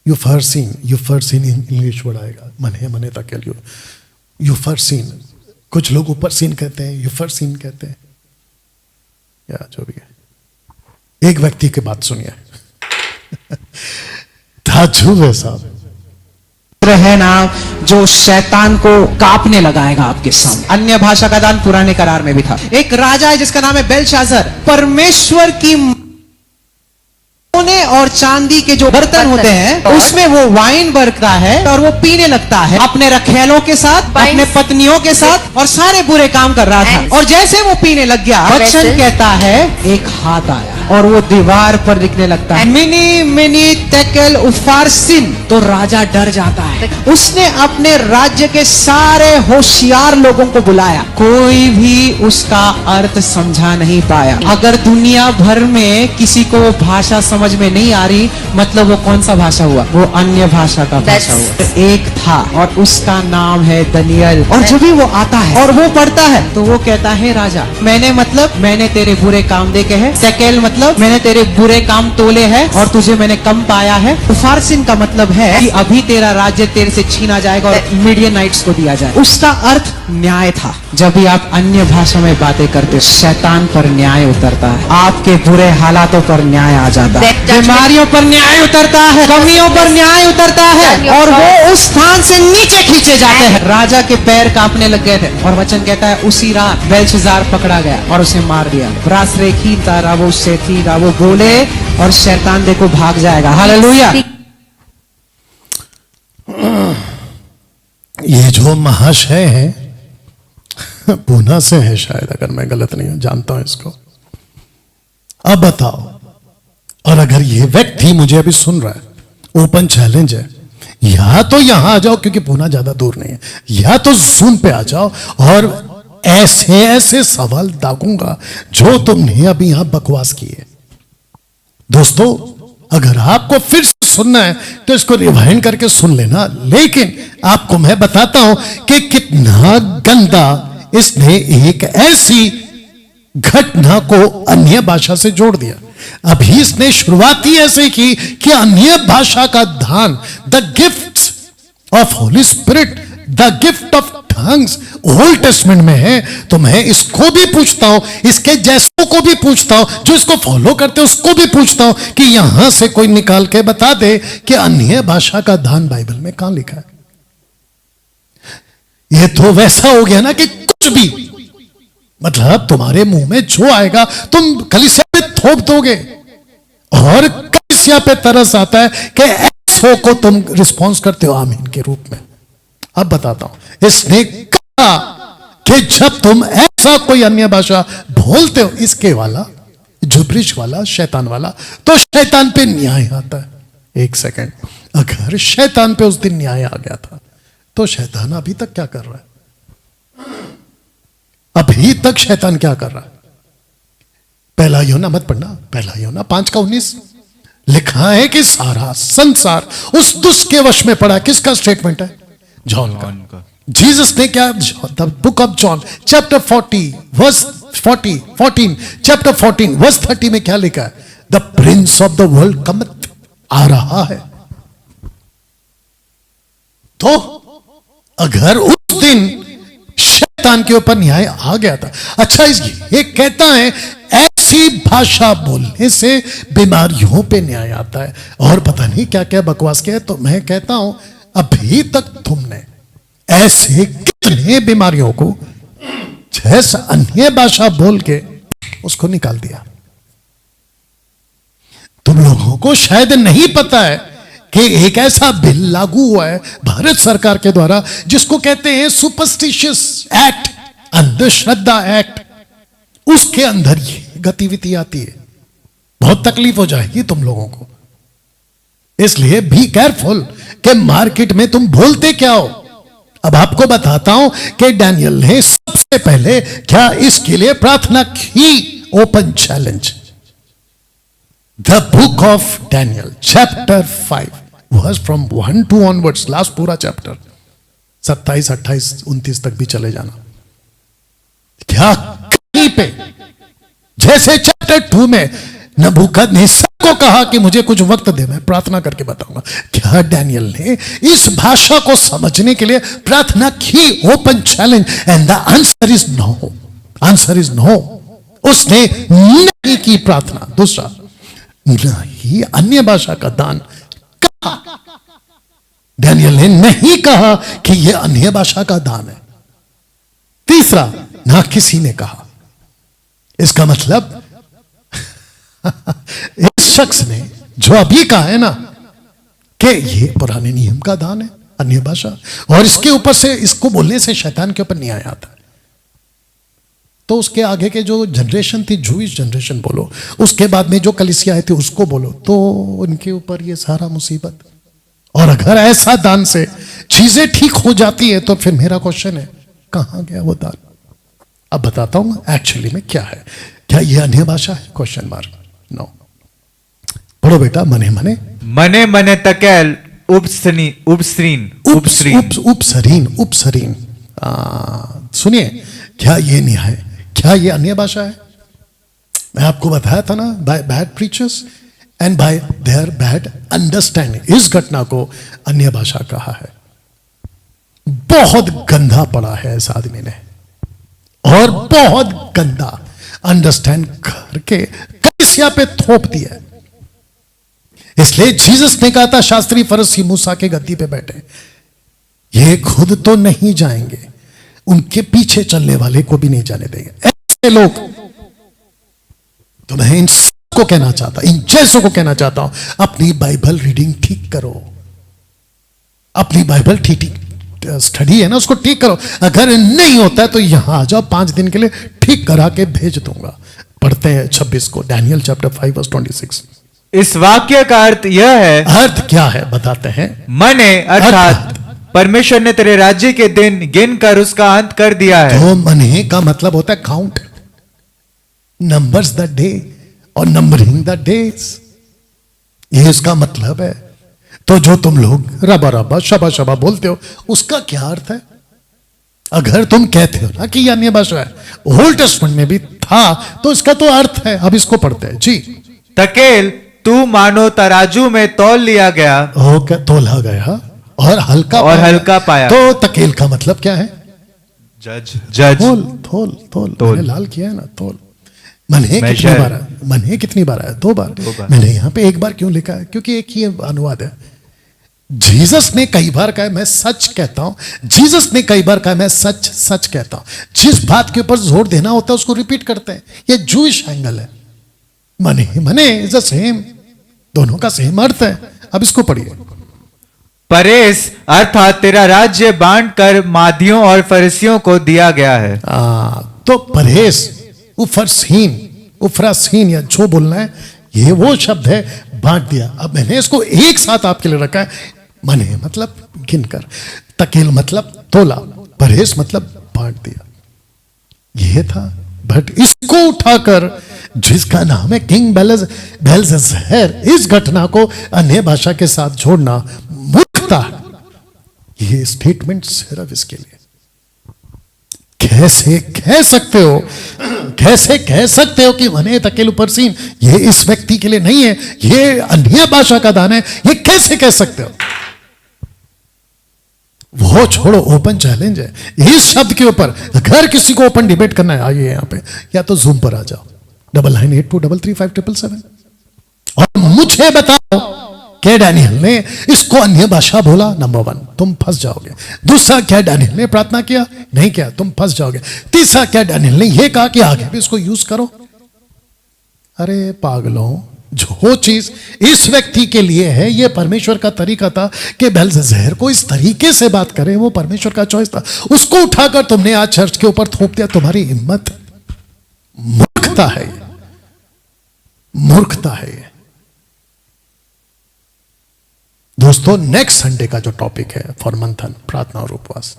यूफरसीन इंग्लिश वर्ड आएगा। मने मने तकेल, यूफरसीन। कुछ लोग ऊपर सीन कहते हैं, यूफरसीन कहते हैं, या जो भी है। एक व्यक्ति की बात सुनिए। ताज्जुब है साहब। है ना, जो शैतान को कांपने लगाएगा आपके सामने। अन्य भाषा का दान पुराने करार में भी था। एक राजा है जिसका नाम है बेलशाजर। परमेश्वर की सोने और चांदी के जो बर्तन होते हैं, उसमें वो वाइन भरता है और वो पीने लगता है अपने रखेलों के साथ, अपने पत्नियों के साथ, और सारे बुरे काम कर रहा था। और जैसे वो पीने लग गया, वचन कहता है एक हाथ आया और वो दीवार पर लिखने लगता है, मिनी मिनी तेकेल उफारसिन। तो राजा डर जाता है। उसने अपने राज्य के सारे होशियार लोगों को बुलाया, कोई भी उसका अर्थ समझा नहीं पाया। अगर दुनिया भर में किसी को वो भाषा समझ में नहीं आ रही, मतलब वो कौन सा भाषा हुआ? वो अन्य भाषा का भाषा हुआ। एक था और उसका नाम है दनियल। और जब भी वो आता है और वो पढ़ता है तो वो कहता है, राजा मैंने तेरे बुरे काम देखे हैं। तेकेल मतलब मैंने तेरे बुरे काम तोले हैं और तुझे मैंने कम पाया है। उफारसिन का मतलब है कि अभी तेरा राज्य तेरे से छीना जाएगा और मीडियनाइट्स को दिया जाए। उसका अर्थ न्याय था। जब भी आप अन्य भाषा में बातें करते, शैतान पर न्याय उतरता है, आपके बुरे हालातों पर न्याय आ जाता है, बीमारियों पर न्याय उतरता है, कमियों पर न्याय उतरता है, और वो उस स्थान से नीचे खींचे जाते हैं। राजा के पैर कांपने लग गए थे और वचन कहता है उसी रात बेलशज़ार पकड़ा गया और उसे मार दिया। ब्रासरेखी तारा वो शेथी वो बोले और शैतान देखो भाग जाएगा। हालेलुया। ये जो महाशय है पूना से है शायद, अगर मैं गलत नहीं हूं, जानता हूं इसको। अब बताओ, और अगर ये व्यक्ति मुझे अभी सुन रहा है, ओपन चैलेंज है, या तो यहां आ जाओ क्योंकि पूना ज्यादा दूर नहीं है, या तो जूम पे आ जाओ और ऐसे ऐसे सवाल दागूंगा जो तुमने अभी यहां बकवास की है। दोस्तों, अगर आपको फिर से सुनना है तो इसको रिवाइंड करके सुन लेना, लेकिन आपको मैं बताता हूं कि कितना गंदा इसने एक ऐसी घटना को अन्य भाषा से जोड़ दिया। अभी इसने शुरुआत ही ऐसे की कि अन्य भाषा का दान, the gift of Holi spirit, the gift of tongues old testament में है। तो मैं इसको भी पूछता हूं, इसके जैसों को भी पूछता हूं, जो इसको फॉलो करते हैं उसको भी पूछता हूं कि यहां से कोई निकाल के बता दे कि अन्य भाषा का दान बाइबल में कहां लिखा है। ये तो वैसा हो गया ना कि कुछ भी, मतलब तुम्हारे मुंह में जो आएगा तुम कलीसिया पे थोप दोगे, और कलीसिया पे तरस आता है कि ऐसों को तुम रिस्पॉन्स करते हो आमीन के रूप में। अब बताता हूं, इसने कहा कि जब तुम ऐसा कोई अन्य भाषा बोलते हो, इसके वाला, जुबरिश वाला, शैतान वाला, तो शैतान पे न्याय आता है। एक सेकंड, अगर शैतान पे उस दिन न्याय आ गया था तो शैतान अभी तक क्या कर रहा है? अभी तक शैतान क्या कर रहा है? पहला यूहन्ना मत पढ़ना, पहला यूहन्ना 5:19 लिखा है कि सारा संसार उस दुष्ट के वश में पड़ा। किसका स्टेटमेंट है? जॉन का। जीसस ने क्या, the book of John chapter 14 verse 14 chapter 14 verse 30 में क्या लिखा है? The prince of the world cometh, आ रहा है। तो अगर उस दिन शैतान के ऊपर न्याय आ गया था, अच्छा ये कहता है ऐसी भाषा बोलने से बीमारियों पे न्याय आता है, और पता नहीं क्या क्या बकवास किया है। तो मैं कहता हूं, अभी तक तुमने ऐसे कितने बीमारियों को जैसा अन्य भाषा बोल के उसको निकाल दिया। तुम लोगों को शायद नहीं पता है कि एक ऐसा बिल लागू हुआ है भारत सरकार के द्वारा जिसको कहते हैं सुपरस्टिशियस एक्ट, अंधश्रद्धा एक्ट। उसके अंदर ये गतिविधि आती है। बहुत तकलीफ हो जाएगी तुम लोगों को, इसलिए बी केयरफुल कि मार्केट में तुम बोलते क्या हो। अब आपको बताता हूं कि डैनियल ने सबसे पहले क्या इसके लिए प्रार्थना की। Open challenge, the book of Daniel chapter 5 verse from 1 to onwards, last पूरा चैप्टर 27, 28, 29 तक भी चले जाना। क्या कहीं पे जैसे चैप्टर 2 में नबूकदनेस्सर को कहा कि मुझे कुछ वक्त दे, मैं प्रार्थना करके बताऊंगा, क्या डैनियल ने इस भाषा को समझने के लिए प्रार्थना की? Open challenge, and the answer is no. Answer is no. उसने नहीं की प्रार्थना। दूसरा, नहीं अन्य भाषा का दान कहा। डैनियल ने नहीं कहा कि यह अन्य भाषा का दान है। तीसरा, ना किसी ने कहा। इसका मतलब इस शख्स ने जो अभी कहा है ना कि ये पुराने नियम का दान है, अन्य भाषा, और इसके ऊपर से, इसको बोलने से शैतान के ऊपर न्याय आता है। तो उसके आगे के जो जनरेशन थी, जूइश जनरेशन बोलो, उसके बाद में जो कलीसिया आए थे उसको बोलो, तो उनके ऊपर ये सारा मुसीबत। और अगर ऐसा दान से चीजें ठीक हो जाती है तो फिर मेरा क्वेश्चन है, कहां गया वो दान? अब बताता हूं एक्चुअली में क्या है। क्या ये अन्य भाषा है? Question mark. नो। पढ़ो बेटा, मने मने मने मने तकेल उपसरीन। सुनिए, क्या ये न्याय, क्या ये अन्य भाषा है? मैं आपको बताया था ना, by bad preachers and bye there bad understanding इस घटना को अन्य भाषा कहा है। बहुत गंदा पड़ा है इस आदमी ने, और बहुत गंदा अंडरस्टैंड करके कलीसिया पे थोप दिया। इसलिए जीसस ने कहा था, शास्त्री फरीसी मूसा के गद्दी पे बैठे, ये खुद तो नहीं जाएंगे, उनके पीछे चलने वाले को भी नहीं जाने देंगे। ऐसे लोग, तो मैं इन सबको कहना चाहता, इन जैसों को कहना चाहता हूं, अपनी बाइबल रीडिंग ठीक करो, अपनी बाइबल ठीक स्टडी है ना उसको ठीक करो। अगर नहीं होता है तो यहां आ जाओ, 5 दिन के लिए ठीक करा के भेज दूंगा। पढ़ते हैं 26 को, डैनियल चैप्टर 5 वर्स 26। इस वाक्य का अर्थ यह है, अर्थ क्या है बताते हैं। मने अर्थात परमेश्वर ने तेरे राज्य के दिन गिन कर उसका अंत कर दिया है। तो मने का मतलब होता है काउंट, नंबर्स द डे और नंबरिंग द डेज, ये इसका मतलब है। तो जो तुम लोग रबा रबा शबा शबा बोलते हो, उसका क्या अर्थ है? अगर तुम कहते हो ना कि ये अन्य भाषा है, ओल्ड टेस्टमेंट में भी था, तो इसका तो अर्थ है। अब इसको पढ़ते हैं जी। तकेल तू मानो तराजू में तौल लिया गया हो क्या तोला गया और हल्का पाया। तो तकेल का मतलब क्या है? जज तोल तोल तोल, मैंने लाल किया है ना, तोल। मने कितनी बार है? मने कितनी बार है? 2 बार। मैंने यहां पे 1 बार क्यों लिखा है? क्योंकि एक ही अनुवाद है। जीसस ने कई बार कहा मैं सच कहता हूं, जीसस ने कई बार कहा मैं सच सच कहता हूं। जिस बात के ऊपर जोर देना होता है उसको रिपीट करते हैं। ये जूइश एंगल है। मने इज द सेम, दोनों का सेम अर्थ है। अब इसको पढ़िए। परेस अर्थात तेरा राज्य बांट कर मादियों और फरिसियों को दिया गया है। तो परहेज, उफरासीन या जो बोलना है, ये वो शब्द है, बांट दिया। अब मैंने इसको एक साथ आपके लिए रखा है। मने मतलब गिनकर, तकेल मतलब तोला, परहेज मतलब बांट दिया। ये था। बट इसको उठाकर जिसका नाम है किंग बेल्शस्सर, इस घटना को अन्य भाषा के साथ जोड़ना मूर्खता। ये स्टेटमेंट सिर्फ इसके लिए। कैसे कह सकते हो, कैसे कह सकते हो कि मने तकेल परसीन ये इस व्यक्ति के लिए नहीं है, ये अन्य भाषा का दान है? ये कैसे कह सकते हो? वो छोड़ो, ओपन चैलेंज है इस शब्द के ऊपर। अगर किसी को ओपन डिबेट करना है, आइए यहां पे, या तो जूम पर आ जाओ 9982335777 और मुझे बताओ क्या डैनियल ने इसको अन्य भाषा बोला? नंबर 1, तुम फंस जाओगे। दूसरा, क्या डैनियल ने प्रार्थना किया? नहीं किया, तुम फंस जाओगे। तीसरा, क्या डैनियल ने यह कहा कि आगे भी इसको यूज करो? अरे पागलों, जो चीज इस व्यक्ति के लिए है, यह परमेश्वर का तरीका था कि बेल्शस्सर को इस तरीके से बात करें, वो परमेश्वर का चॉइस था। उसको उठाकर तुमने आज चर्च के ऊपर थोप दिया। तुम्हारी हिम्मत, मूर्खता है ये, मूर्खता है ये। दोस्तों, नेक्स्ट संडे का जो टॉपिक है फॉर मंथन, प्रार्थना और उपवास,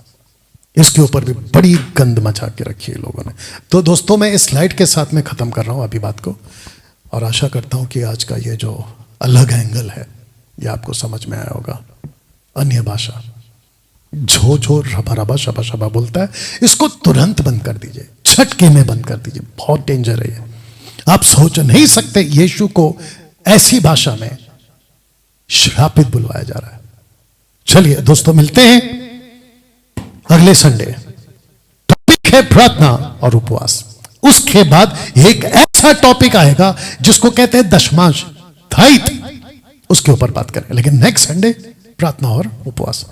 इसके ऊपर भी बड़ी गंद मचा के रखी है लोगों ने। तो दोस्तों, मैं इस स्लाइड के साथ में खत्म कर रहा हूं अभी बात को, और आशा करता हूं कि आज का ये जो अलग एंगल है ये आपको समझ में आया होगा। अन्य भाषा, जो रबा रबा शबा शबा बोलता है, इसको तुरंत बंद कर दीजिए, झटके में बंद कर दीजिए। बहुत डेंजर है ये। आप सोच नहीं सकते यीशु को ऐसी भाषा में श्रापित बुलवाया जा रहा है। चलिए दोस्तों, मिलते हैं अगले संडे। टॉपिक है प्रार्थना और उपवास। उसके बाद एक ऐसा टॉपिक आएगा जिसको कहते हैं दशमांश, थाइथ, उसके ऊपर बात करें। लेकिन नेक्स्ट संडे प्रार्थना और उपवास।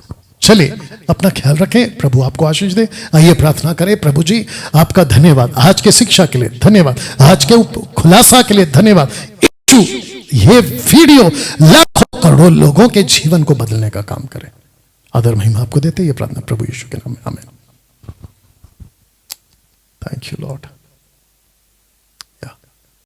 चलिए, अपना ख्याल रखें। प्रभु आपको आशीष दे। आइए प्रार्थना करें। प्रभु जी, आपका धन्यवाद आज के शिक्षा के लिए, धन्यवाद आज के खुलासा के लिए, धन्यवाद। ये वीडियो लाखों करोड़ों लोगों के जीवन को बदलने का काम करे। आदर महिमा आपको देते ये प्रार्थना प्रभु यीशु के नाम में, आमीन। Thank you Lord.